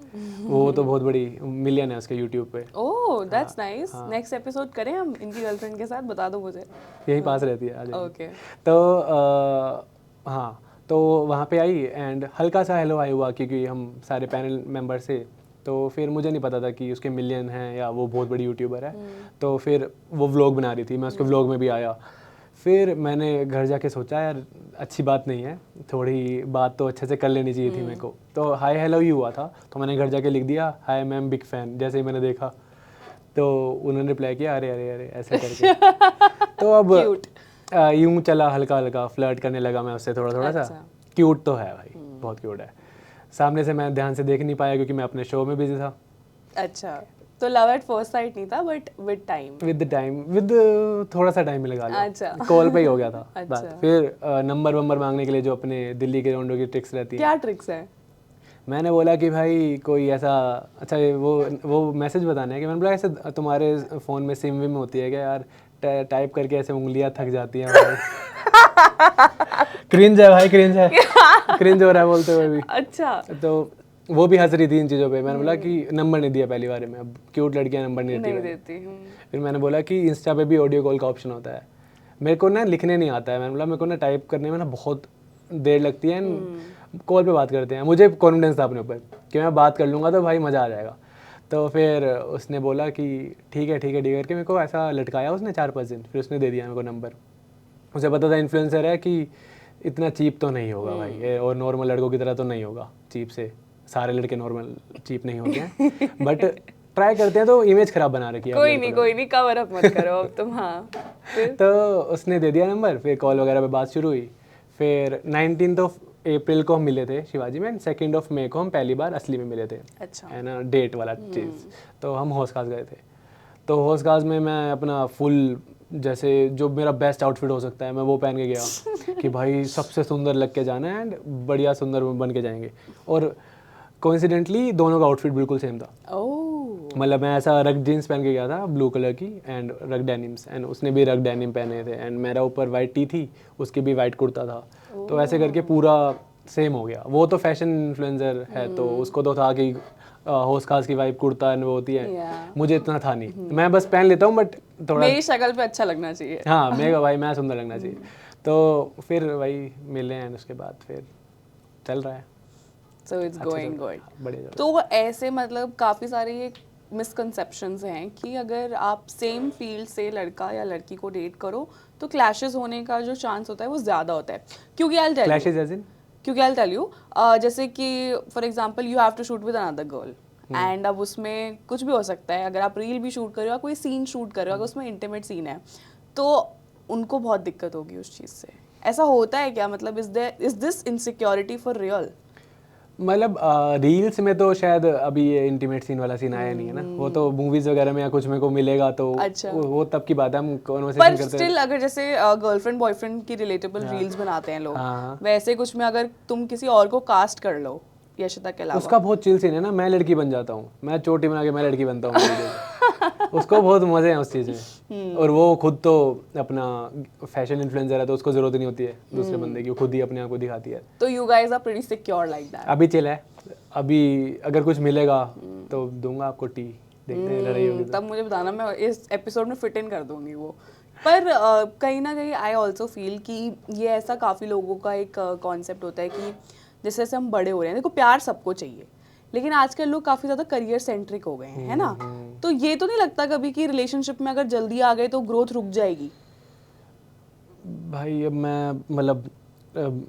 वो तो बहुत बड़ी मिलियन है उसके यूट्यूब पे। Oh that's nice. Next episode करें हम इनकी गर्लफ्रेंड के साथ, बता दो मुझे। यहीं पास रहती है। ओके। तो हाँ, तो वहाँ पे आई, एंड हल्का सा हेलो हाई हुआ क्योंकि हम सारे पैनल मेंबर से। तो फिर मुझे नहीं पता था कि उसके मिलियन हैं या वो बहुत बड़ी यूट्यूबर है। तो फिर वो व्लॉग बना रही थी, मैं उसके व्लॉग में भी आया। फिर मैंने घर जाके सोचा यार अच्छी बात नहीं है, थोड़ी बात तो अच्छे से कर लेनी चाहिए थी मेरे को। तो हाय हेलो ही हुआ था। तो मैंने घर जाके लिख दिया हाय मैम बिग फैन, जैसे ही मैंने देखा। तो उन्होंने रिप्लाई किया अरे अरे अरे ऐसे करके। तो अब यूं चला, हल्का हल्का फ्लर्ट करने लगा मैं उससे थोड़ा सा। क्यूट तो है भाई, बहुत क्यूट है। सामने से मैं ध्यान से देख नहीं पाया क्योंकि मैं अपने शो में बिजी था। अच्छा, तो लव एट फर्स्ट साइट नहीं था, बट विद टाइम विद थोड़ा सा टाइम लगा लिया। अच्छा, कॉल पे ही हो गया था। अच्छा। फिर नंबर मांगने के लिए जो अपने दिल्ली के राउंडों की ट्रिक्स रहती है। क्या ट्रिक्स है? मैंने बोला कि भाई कोई ऐसा अच्छा वो मैसेज बताना है कि मैंने बोला ऐसे तुम्हारे फ़ोन में सिम विम होती है क्या यार, टाइप करके ऐसे उंगलियां थक जाती हैं भाई। क्रिंज है भाई, क्रिंज है, क्रिंज हो रहा है बोलते हुए भी। अच्छा। तो वो भी हंस रही थी इन चीज़ों पे। मैंने बोला कि नंबर नहीं दिया पहली बार में, अब क्यूट लड़कियां नंबर नहीं नहीं देती। देती। फिर मैंने बोला कि इंस्टा पे भी ऑडियो कॉल का ऑप्शन होता है। मेरे को ना लिखने नहीं आता है, मैंने बोला मेरे को ना टाइप करने में ना बहुत देर लगती है, कॉल पे बात करते हैं। मुझे कॉन्फिडेंस था अपने ऊपर कि मैं बात कर लूँगा तो भाई मज़ा आ जाएगा। तो फिर उसने बोला कि ठीक है ठीक है ठीक है करके मेरे को ऐसा लटकाया उसने 4-5 दिन। फिर उसने दे दिया मेरे को नंबर। उसे पता था इन्फ्लुएंसर है कि इतना चीप तो नहीं होगा भाई ये, और नॉर्मल लड़कों की तरह तो नहीं होगा चीप से। सारे लड़के नॉर्मल चीप नहीं होते हैं बट ट्राई करते हैं, तो इमेज खराब बना रखी है। कोई नहीं कवर अप मत करो अब तुम। हाँ फिर तो उसने दे दिया नंबर। फिर कॉल वगैरह पे बात शुरू हुई। फिर 19 अप्रैल को हम मिले थे शिवाजी में, 2 मई को हम पहली बार असली में मिले थे। अच्छा। है ना, डेट वाला चीज़। तो हम हौस खास गए थे। तो हौस खास में मैं अपना फुल जैसे जो मेरा बेस्ट आउटफिट हो सकता है मैं वो पहन के गया कि भाई सबसे सुंदर लग के जाना है एंड बढ़िया सुंदर बन के जाएंगे। और कोइंसिडेंटली दोनों का आउटफिट बिल्कुल सेम था। ओह। मतलब मैं ऐसा रग जीन्स पहन के गया था ब्लू कलर की एंड रग डेनिम्स, एंड उसने भी रग डेनिम पहने थे एंड मेरा ऊपर वाइट टी थी, उसकी भी वाइट कुर्ता था। तो ऐसे करके पूरा सेम हो गया। वो तो फैशन इन्फ्लुएंसर है तो उसको तो था कि होस खास की वाइब कुर्ता एंड वो होती है। Yeah. मुझे इतना था नहीं, मैं बस पहन लेता हूँ बट थोड़ा मेरी शक्ल पे अच्छा लगना चाहिए। हाँ मेरा भाई मैं सुंदर लगना चाहिए। तो फिर वही मिले एंड उसके बाद फिर चल रहा है। So it's going good. बढ़िया। तो ऐसे मतलब काफ़ी सारे ये मिसकंसेप्शंस हैं कि अगर आप सेम फील्ड से लड़का या लड़की को डेट करो तो क्लैशेस होने का जो चांस होता है वो ज़्यादा होता है। क्योंकि आई टेल यू जैसे कि for example you have to shoot with another girl and अब उसमें कुछ भी हो सकता है। अगर आप रील भी शूट कर रहे हो या कोई सीन शूट कर रहे हो, अगर उसमें इंटीमेट सीन है तो उनको बहुत दिक्कत होगी उस चीज़ से। ऐसा होता है क्या? मतलब is this insecurity for real? मतलब रील्स में तो शायद अभी ये इंटीमेट सीन वाला सीन आया नहीं है ना। वो तो मूवीज वगैरह में या कुछ मेरे को मिलेगा तो अच्छा। वो तब की बात है, हम कॉन्वर्सेशन पर करते स्टिल अगर जैसे गर्लफ्रेंड बॉयफ्रेंड की रिलेटेबल रील्स बनाते हैं लोग, हाँ। वैसे कुछ में अगर तुम किसी और को कास्ट कर लो यशिता के अलावा, उसका बहुत चिल सीन है ना, मैं लड़की बन जाता हूँ, मैं चोटी बना के मैं लड़की बनता हूँ उसको बहुत मजे हैं उस चीज़ में। और वो खुद तो अपना फैशन इन्फ्लुएंसर है तो उसको जरूरत नहीं होती है दूसरे बंदे की, वो खुद ही अपने आप को दिखाती है। तो you guys are pretty secure like that? अभी चिल है। अभी अगर कुछ मिलेगा तो दूंगा आपको टी, देखते हैं लड़ाई होगी तो। तब मुझे बताना, मैं इस एपिसोड में फिट इन कर दूंगी वो। पर कहीं ना कहीं आई ऑल्सो फील कि ये ऐसा काफ़ी लोगों का एक कॉन्सेप्ट होता है कि जैसे जैसे हम बड़े हो रहे हैं, देखो प्यार सबको चाहिए लेकिन आजकल लोग काफ़ी ज़्यादा करियर सेंट्रिक हो गए हैं, है ना? तो ये तो नहीं लगता कभी कि रिलेशनशिप में अगर जल्दी आ गए तो ग्रोथ रुक जाएगी? भाई अब मैं मतलब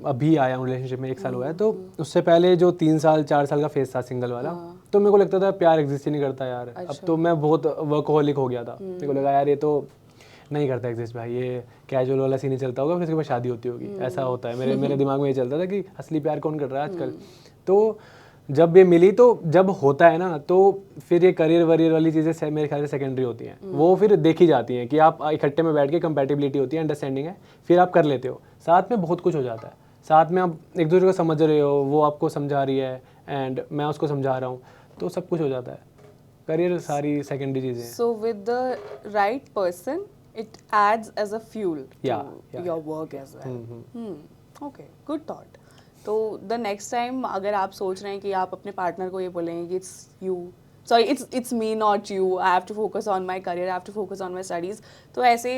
अभी आया हूँ रिलेशनशिप में 1 साल हुआ है, तो उससे पहले जो 3 साल 4 साल का फेज था सिंगल वाला, तो मेरे को लगता था प्यार एग्जिस्ट ही नहीं करता यार। अब तो मैं बहुत वर्कहोलिक हो गया था। मेरे को लगा यार ये तो नहीं करता एग्जिस्ट भाई, ये कैजुअल वाला सीन ही चलता होगा, फिर उसके बाद शादी होती होगी, ऐसा होता है। मेरे दिमाग में ये चलता था कि असली प्यार कौन कर रहा है आजकल। तो जब ये मिली तो जब होता है ना तो फिर ये करियर वरियर वाली चीज़ें मेरे ख्याल से सेकेंडरी होती हैं। वो फिर देखी जाती हैं कि आप इकट्ठे में बैठ के कंपैटिबिलिटी होती है, अंडरस्टैंडिंग है, फिर आप कर लेते हो। साथ में बहुत कुछ हो जाता है, साथ में आप एक दूसरे को समझ रहे हो, वो आपको समझा रही है एंड मैं उसको समझा रहा हूँ, तो सब कुछ हो जाता है। करियर सारी सेकेंडरी चीज़ें हैं। So with the right person it adds as a fuel to your work as well. Okay, good thought. तो the next time अगर आप सोच रहे हैं कि आप अपने पार्टनर को ये बोलेंगे कि it's me not you, I have to focus on my career, I have to focus on my studies, तो ऐसे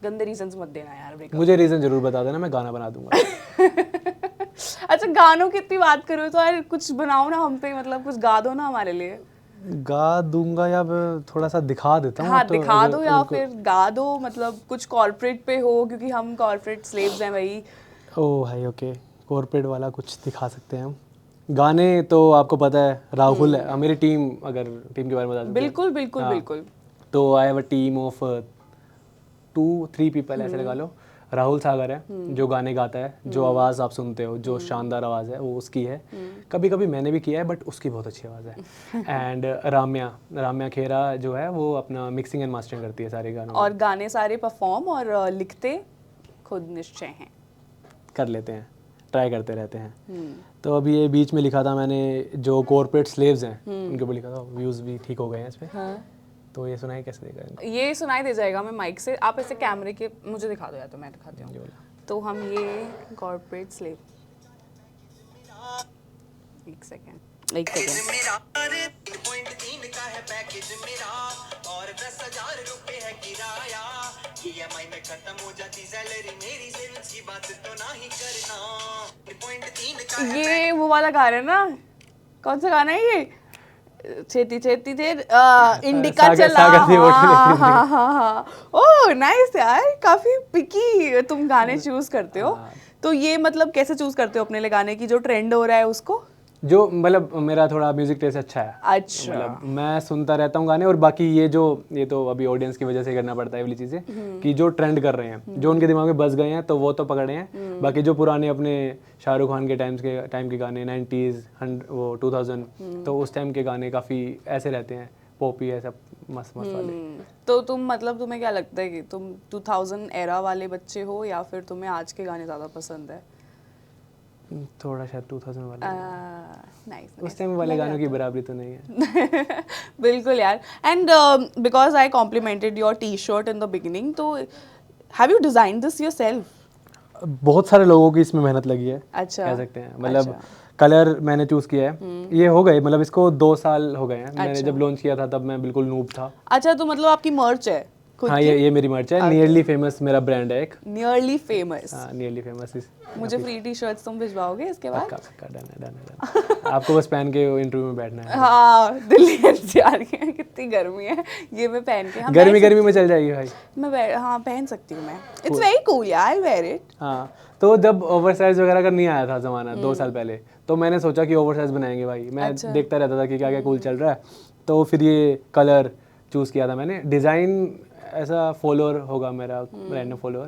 गंदे रीजंस मत देना यार breakup। मुझे रीजन जरूर बता देना, मैं गाना बना दूंगा। अच्छा, गानों की इतनी बात करो तो यार कुछ बनाओ ना हम पे, मतलब कुछ गा दो ना हमारे लिए। गा दूंगा या थोड़ा सा दिखा देता हूँ। हाँ तो दिखा दो या फिर गा दो, मतलब कुछ कॉर्पोरेट पे हो क्योंकि हम कॉर्पोरेट स्लेव्स हैं भाई। ओह भाई ओके, कॉर्पोरेट वाला कुछ दिखा सकते हैं हम। गाने तो आपको पता है राहुल है मेरी टीम, अगर टीम के बारे में बता सकते हैं। बिल्कुल बिल्कुल बिल्कुल। तो आई have a team of 2-3 people ऐसे लगा लो। राहुल सागर है जो गाने गाता है, जो आवाज़ आप सुनते हो, जो शानदार आवाज़ है वो उसकी है। कभी कभी मैंने भी किया है बट उसकी बहुत अच्छी आवाज़ है। एंड राम्या खेरा जो है वो अपना मिक्सिंग एंड मास्टरिंग करती है सारे गानों। और गाने सारे परफॉर्म और लिखते खुद निश्चय हैं, कर लेते हैं, ट्राई करते रहते हैं। तो अभी ये बीच में लिखा था मैंने, जो कॉर्पोरेट स्लेव्स हैं उनके ऊपर लिखा था, व्यूज़ भी ठीक हो गए हैं इस पे। हाँ। तो ये सुनाई कैसे देगा इनको? ये सुनाई दे जाएगा, मैं माइक से, आप ऐसे कैमरे के मुझे दिखा दो या तो मैं दिखाती ये हूँ। बोला। तो हम ये कॉर्पोरेट स्लेव, एक सेकेंड मेरा 3.3 का है पैकेज मेरा और 10,000 रुपए है किराया, EMI में खत्म हो जाती सैलरी मेरी, सेविंग्स की बात तो ना ही करना। 3.3 का है ये वो वाला गाना है ना, कौन सा गाना है ये? छेती छेती थे इंडिका सागर- चला। सागर थी वो हाँ हाँ हाँ हाँ। ओह नाइस यार, काफी पिकी तुम गाने चूज करते हो। तो ये मतलब कैसे चूज करते हो अपने लिए गाने की, जो ट्रेंड हो रहा है उसको? जो मतलब मेरा थोड़ा म्यूजिक टेस्ट अच्छा है, अच्छा। मतलब मैं सुनता रहता हूँ गाने, और बाकी ये तो अभी ऑडियंस की वजह से करना पड़ता है ये वाली चीज़ें, कि जो ट्रेंड कर रहे हैं, जो उनके दिमाग में बस गए हैं तो वो तो पकड़े हैं। बाकी जो पुराने अपने शाहरुख खान के टाइम के गाने 90s वो 2000, तो उस टाइम के गाने काफ़ी ऐसे रहते हैं, पॉपी है सब, मस्त मस्त वाले। तो तुम मतलब तुम्हें क्या लगता है कि तुम 2000 एरा वाले बच्चे हो या फिर तुम्हें आज के गाने ज़्यादा पसंद है? थोड़ा शायद 2000 वाले, नाइस उस टाइम वाले गानों की बराबरी तो नहीं है। बिल्कुल यार। And because I complimented your T shirt in the beginning, तो have you design this yourself? बहुत सारे लोगों की इसमें मेहनत लगी है, अच्छा। कह सकते हैं। मतलब कलर मैंने चूज किया है, ये हो गए, मतलब इसको 2 साल हो गए हैं। मैंने जब लॉन्च किया था तब मैं बिल्कुल नूब था। अच्छा, तो मतलब आपकी मर्च है खुद हाँ, ये मेरी मर्च है। नियरली फेमस मेरा ब्रांड है एक। Nearly famous. हाँ, नियरली फेमस। मुझे फ्री टी शर्ट्स तुम भिजवाओगे इसके बाद? पक्का, डन है। आपको बस पहन के इंटरव्यू में बैठना है। हाँ, दिल्ली एनसीआर की कितनी गर्मी है, ये मैं पहन के, हाँ, गर्मी में चल जाएगी भाई। हाँ पहन सकती हूँ मैं। इट्स वेरी कूल यार, आई वेयर इट। हाँ, तो जब ओवरसाइज वगैरह का नहीं आया था ज़माना 2 साल पहले, तो मैंने सोचा कि ओवरसाइज बनाएंगे भाई। मैं देखता रहता था कि क्या क्या कूल चल रहा है, तो फिर ये कलर चूज़ किया था मैंने। डिज़ाइन ऐसा फॉलोअर होगा मेरा, रैंडम फॉलोअर,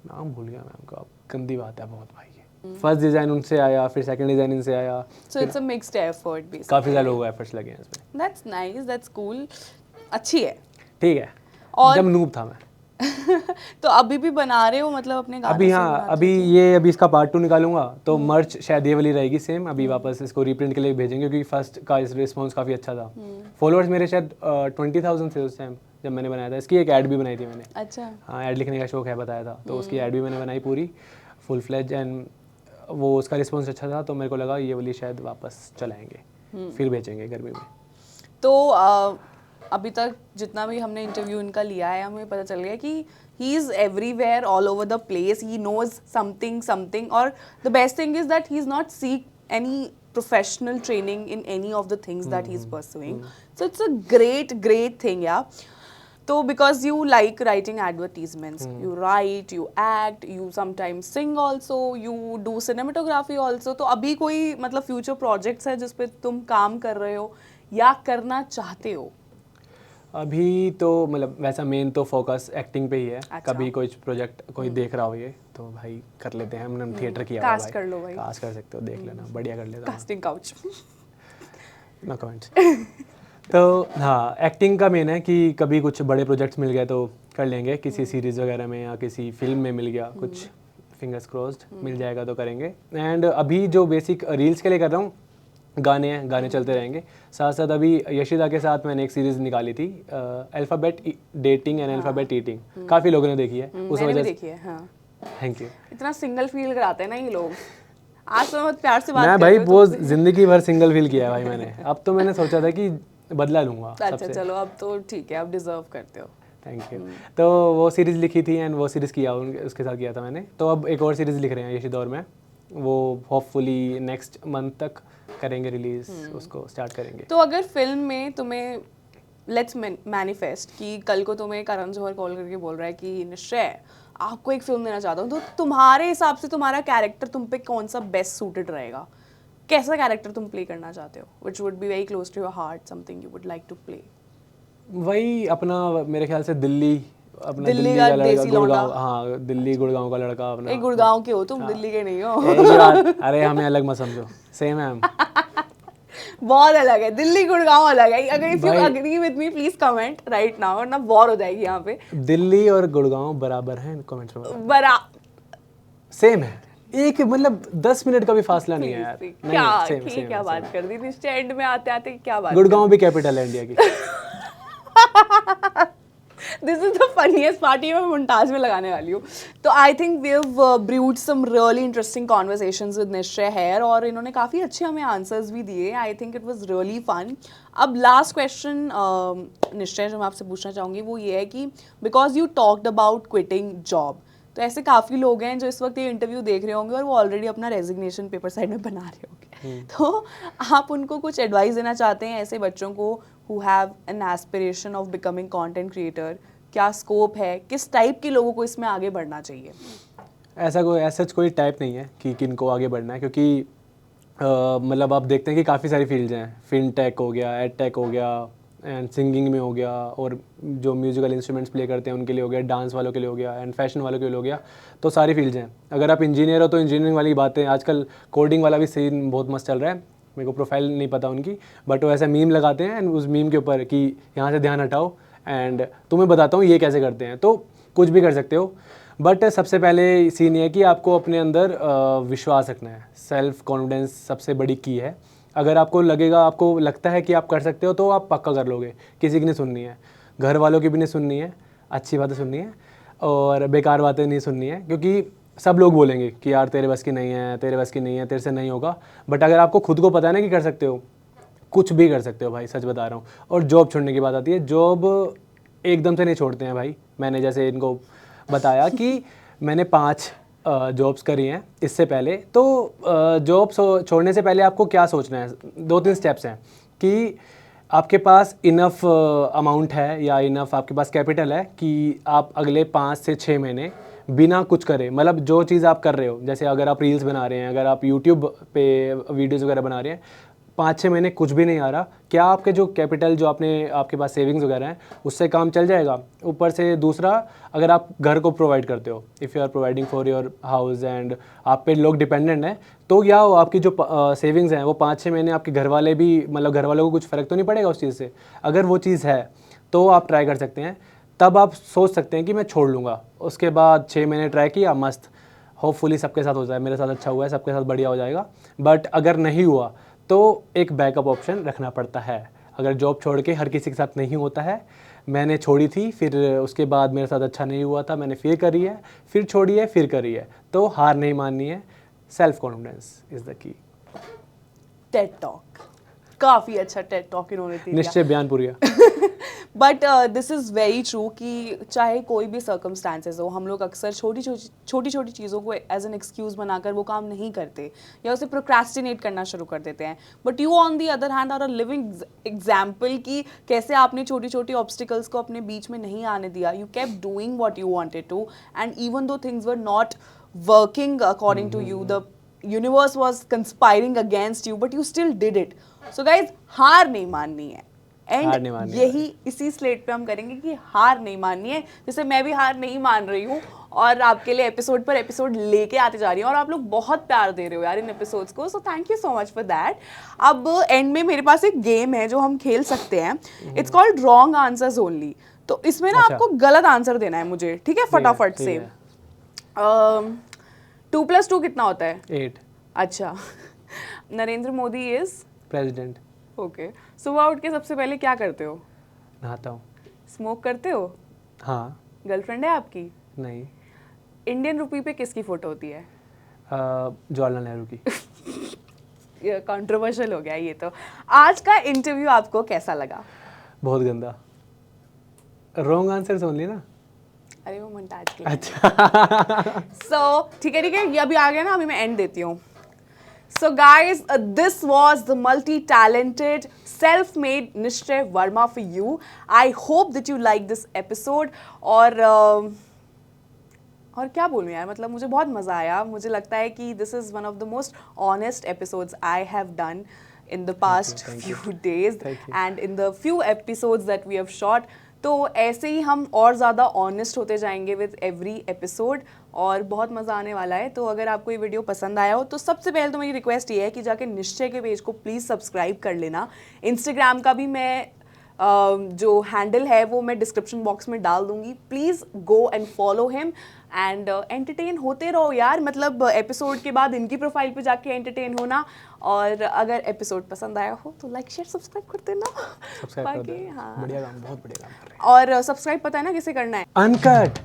नाम भूल गया मैं उनका, गंदी बात है बहुत भाई। फर्स्ट डिज़ाइन उनसे आया, फिर सेकंड डिज़ाइन इनसे आया, so it's a mixed effort basically. काफ़ी सारे लोगों एफर्ट्स लगे हैं इसमें। दैट्स नाइस, दैट्स कूल, अच्छी है। ठीक है। और जब नूब था मैं। तो अभी भी बना रहे हो मतलब अपने गाने? अभी हाँ, अभी इसका पार्ट 2 निकालूंगा, तो मर्च शायद ये वाली रहेगी सेम। अभी वापस इसको रीप्रिंट के लिए भेजेंगे, क्योंकि फर्स्ट का इस रिस्पॉन्स काफ़ी अच्छा था। फॉलोअर्स मेरे शायद 20,000 थे उस टाइम जब मैंने बनाया था। इसकी एक ऐड भी बनाई थी मैंने। अच्छा। हाँ, ऐड लिखने का शौक है, बताया था, तो उसकी ऐड भी मैंने बनाई पूरी फुल फ्लेज, एंड वो उसका रिस्पॉन्स अच्छा था, तो मेरे को लगा ये वाली शायद वापस चलाएंगे, फिर बेचेंगे गर्मी में। तो अभी तक जितना भी हमने इंटरव्यू इनका लिया है, हमें पता चल गया कि he is everywhere, all over the place, he knows something, और the best thing is that he is not seek any professional training in any of the things that he's pursuing. So it's a great thing, yeah. So because you like writing advertisements, you write, you act, you sometimes sing also, you do cinematography also. तो अभी कोई मतलब future projects है जिस पे तुम काम कर रहे हो या करना चाहते हो? अभी तो मतलब वैसा मेन तो फोकस एक्टिंग पे ही है। अच्छा। कभी कोई प्रोजेक्ट कोई देख रहा हो ये, तो भाई कर लेते हैं। हमने थिएटर किया हुआ है कास्ट कर लो भाई। कास्ट कर सकते हो, देख लेना, बढ़िया कर लेता हूँ। Casting couch. No comments. तो हाँ, एक्टिंग का मेन है कि कभी कुछ बड़े प्रोजेक्ट्स मिल गए तो कर लेंगे, किसी सीरीज़ वगैरह में या किसी फिल्म में मिल गया कुछ, फिंगर्स क्रॉस्ड मिल जाएगा तो करेंगे। एंड अभी जो बेसिक रील्स के लिए कर रहा हूँ, गाने चलते रहेंगे। साथ साथ अभी यशिदा के साथ मैंने एक सीरीज़ निकाली थी, alphabet dating and alphabet eating. काफ़ी लोगों ने देखी है उस मैंने भी वजह से। देखी है, हाँ। Thank you. इतना सिंगल फील कराते हैं ना ये लोग। आज तो बहुत प्यार से बात मैं कर भाई रहे हो वो तुमसे। जिंदगी भर सिंगल फील किया है भाई मैंने। अब तो मैंने सोचा था कि बदला लूंगा अच्छा सबसे। चलो, अब तो ठीक है, आप डिजर्व करते हो। Thank you. तो वो सीरीज़ लिखी थी एंड वो सीरीज़ किया उसके साथ किया था मैंने। तो अब एक और सीरीज़ लिख रहे हैं यशिदा और मैं, वो होपफुली नेक्स्ट मंथ तक करेंगे रिलीज, उसको स्टार्ट करेंगे। तो अगर फिल्म में तुम्हें लेट्स मैनिफेस्ट कि कल को तुम्हें करण जौहर कॉल करके बोल रहा है कि निश्चय आपको एक फिल्म देना चाहता हूँ, तो तुम्हारे हिसाब से तुम्हारा कैरेक्टर तुम पे कौन सा बेस्ट सूटेड रहेगा? कैसा कैरेक्टर तुम प्ले करना चाहते हो which would be very close to your heart, something you would like to play? वही अपना, मेरे ख्याल से दिल्ली दिल्ली का लड़का, देसी लौंडा। गुड़गांव, हाँ दिल्ली गुड़गांव का लड़का अपना। एक गुड़गांव के हो तुम, दिल्ली के नहीं हो। एक ही बात, अरे हमें अलग मत समझो, सेम है हम। बहुत अलग है, दिल्ली गुड़गांव अलग है। अगर इफ यू भाई- agree with me please comment right now, वरना वॉर हो जाएगी यहाँ पे। दिल्ली और गुड़गांव बराबर हैं, कमेंट्स में बरा सेम है। एक मतलब 10 मिनट का भी फासला नहीं है यार। क्या क्या बात कर दी निश्चय, एंड में आते आते क्या बात। गुड़गांव भी कैपिटल है इंडिया की। This is the funniest part, ये मैं मोन्टाज में लगाने वाली हूँ। तो I think we have brewed some really interesting conversations with Nishchay here, और इन्होंने काफ़ी अच्छे हमें आंसर्स भी दिए। I think it was really fun. अब लास्ट क्वेश्चन निश्चय जो मैं आपसे पूछना चाहूँगी वो ये है कि because you talked about quitting job, तो ऐसे काफ़ी लोग हैं जो इस वक्त ये इंटरव्यू देख रहे होंगे और वो ऑलरेडी अपना रेजिग्नेशन पेपर साइड में बना रहे होंगे, तो आप उनको कुछ एडवाइस देना चाहते हैं ऐसे बच्चों को who have an aspiration of becoming content creator? क्या स्कोप है, किस टाइप के लोगों को इसमें आगे बढ़ना चाहिए? ऐसा कोई टाइप नहीं है कि किनको आगे बढ़ना है, क्योंकि मतलब आप देखते हैं कि काफ़ी सारी फील्ड्स हैं। फिनटेक हो गया, एडटेक हो गया, एंड सिंगिंग में हो गया, और जो म्यूजिकल इंस्ट्रूमेंट्स प्ले करते हैं उनके लिए हो गया, डांस वालों के लिए हो गया, एंड फैशन वालों के लिए हो गया। तो सारी फील्ड्स हैं। अगर आप इंजीनियर हो तो इंजीनियरिंग वाली बातें, आजकल कोडिंग वाला भी सीन बहुत मस्त चल रहा है। मेरे को प्रोफाइल नहीं पता उनकी, बट वो ऐसा मीम लगाते हैं एंड उस मीम के ऊपर कि यहाँ से ध्यान हटाओ एंड तुम्हें बताता हूँ ये कैसे करते हैं। तो कुछ भी कर सकते हो, बट सबसे पहले सीन ये है कि आपको अपने अंदर विश्वास रखना है। सेल्फ कॉन्फिडेंस सबसे बड़ी की है। अगर आपको लगता है कि आप कर सकते हो तो आप पक्का कर लोगे। किसी की नहीं सुननी है, घर वालों की भी नहीं सुननी है, अच्छी बातें सुननी है और बेकार बातें नहीं सुननी है, क्योंकि सब लोग बोलेंगे कि यार तेरे बस की नहीं है, तेरे बस की नहीं है, तेरे से नहीं होगा। बट अगर आपको खुद को पता है ना कि कर सकते हो, कुछ भी कर सकते हो भाई, सच बता रहा हूँ। और जॉब छोड़ने की बात आती है, जॉब एकदम से नहीं छोड़ते हैं भाई। मैंने जैसे इनको बताया कि मैंने 5 जॉब्स करी हैं इससे पहले। तो जॉब छोड़ने से पहले आपको क्या सोचना है, 2-3 स्टेप्स हैं कि आपके पास इनफ अमाउंट है या इनफ आपके पास कैपिटल है कि आप अगले 5 से 6 महीने बिना कुछ करे, मतलब जो चीज़ आप कर रहे हो, जैसे अगर आप रील्स बना रहे हैं, अगर आप यूट्यूब पे वीडियोज़ वगैरह बना रहे हैं, 5-6 महीने कुछ भी नहीं आ रहा, क्या आपके जो कैपिटल जो आपके पास सेविंग्स वगैरह हैं उससे काम चल जाएगा? ऊपर से दूसरा, अगर आप घर को प्रोवाइड करते हो, if you are providing for your house and आप पे लोग डिपेंडेंट हैं, तो क्या आपकी जो सेविंग्स हैं वो 5-6 महीने आपके घर वाले भी, मतलब घर वालों को कुछ फ़र्क तो नहीं पड़ेगा उस चीज़ से? अगर वो चीज़ है तो आप ट्राई कर सकते हैं। तब आप सोच सकते हैं कि मैं छोड़ लूँगा। उसके बाद 6 महीने ट्राई किया, मस्त, होपफुली सबके साथ हो जाए। मेरे साथ अच्छा हुआ है, सबके साथ बढ़िया हो जाएगा। बट अगर नहीं हुआ तो एक बैकअप ऑप्शन रखना पड़ता है। अगर जॉब छोड़ के हर किसी के साथ नहीं होता है, मैंने छोड़ी थी, फिर उसके बाद मेरे साथ अच्छा नहीं हुआ था, मैंने फिर करी है, फिर छोड़ी है, फिर करी है। तो हार नहीं माननी है। Self confidence is the key. TED talk, काफ़ी अच्छा टेड टॉक इन्होंने दिया। Nishchay Bayanpuria. But this is very true कि चाहे कोई भी सर्कमस्टांसेस हो, हम लोग अक्सर छोटी छोटी चीज़ों को एज एन एक्सक्यूज़ बनाकर वो काम नहीं करते या उसे प्रोक्रेस्टिनेट करना शुरू कर देते हैं। But you on the other hand are a living example कि कैसे आपने छोटी छोटी ऑब्स्टिकल्स को अपने बीच में नहीं आने दिया। You kept doing what you wanted to, and even though things were not working according to you, the universe was conspiring against you, but you still did it. So guys, हार नहीं माननी है। एंड यही इसी slate पे हम करेंगे कि हार नहीं माननी है, जैसे मैं भी हार नहीं मान रही हूँ और आपके लिए एपिसोड पर एपिसोड लेके आते जा रही हूँ, और आप लोग बहुत प्यार दे रहे हो यार इन एपिसोड्स को, so thank you so much for that. अब एंड में मेरे पास एक गेम है जो हम खेल सकते हैं, it's called wrong answers only. तो इसमें ना आपको गलत आंसर देना है मुझे, ठीक है, फटाफट से। 2+2 कितना होता है? 8। अच्छा। Narendra Modi is president. Okay. सुबह उठ के सबसे पहले क्या करते हो? नहाता हूँ। स्मोक करते हो? हाँ। गर्लफ्रेंड है आपकी? नहीं। इंडियन रुपी पे किसकी फोटो होती है? जवाहरलाल नेहरू की। कंट्रोवर्शियल हो गया ये तो। आज का इंटरव्यू आपको कैसा लगा? बहुत गंदा। रॉन्ग आंसर ओनली ना? अरे वो मोन्टाज के। अच्छा। सो ठीक है ये अभी आ गया ना, अभी मैं एंड देती हूँ। So guys, this was the multi-talented, self-made Nishchay Verma for you. I hope that you like this episode. और क्या बोलूँ यार, मतलब मुझे बहुत मज़ा आया। मुझे लगता है कि this is one of the most honest episodes I have done in the past few days and in the few episodes that we have shot. तो ऐसे ही हम और ज़्यादा ऑनेस्ट होते जाएंगे विद एवरी एपिसोड, और बहुत मज़ा आने वाला है। तो अगर आपको ये वीडियो पसंद आया हो तो सबसे पहले तो मेरी रिक्वेस्ट ये है कि जाके निश्चय के पेज को प्लीज़ सब्सक्राइब कर लेना। इंस्टाग्राम का भी मैं जो हैंडल है वो मैं डिस्क्रिप्शन बॉक्स में डाल दूंगी, please go and follow him and entertain होते रहो यार, मतलब एपिसोड के बाद इनकी प्रोफाइल पे जाके एंटरटेन होना, और अगर एपिसोड पसंद आया हो तो लाइक शेयर सब्सक्राइब कर देना। सब्सक्राइब कर बाकी दो, हाँ, बढ़िया काम, बहुत बढ़िया काम कर रहे हैं। और सब्सक्राइब पता है ना किसे करना है? अनकट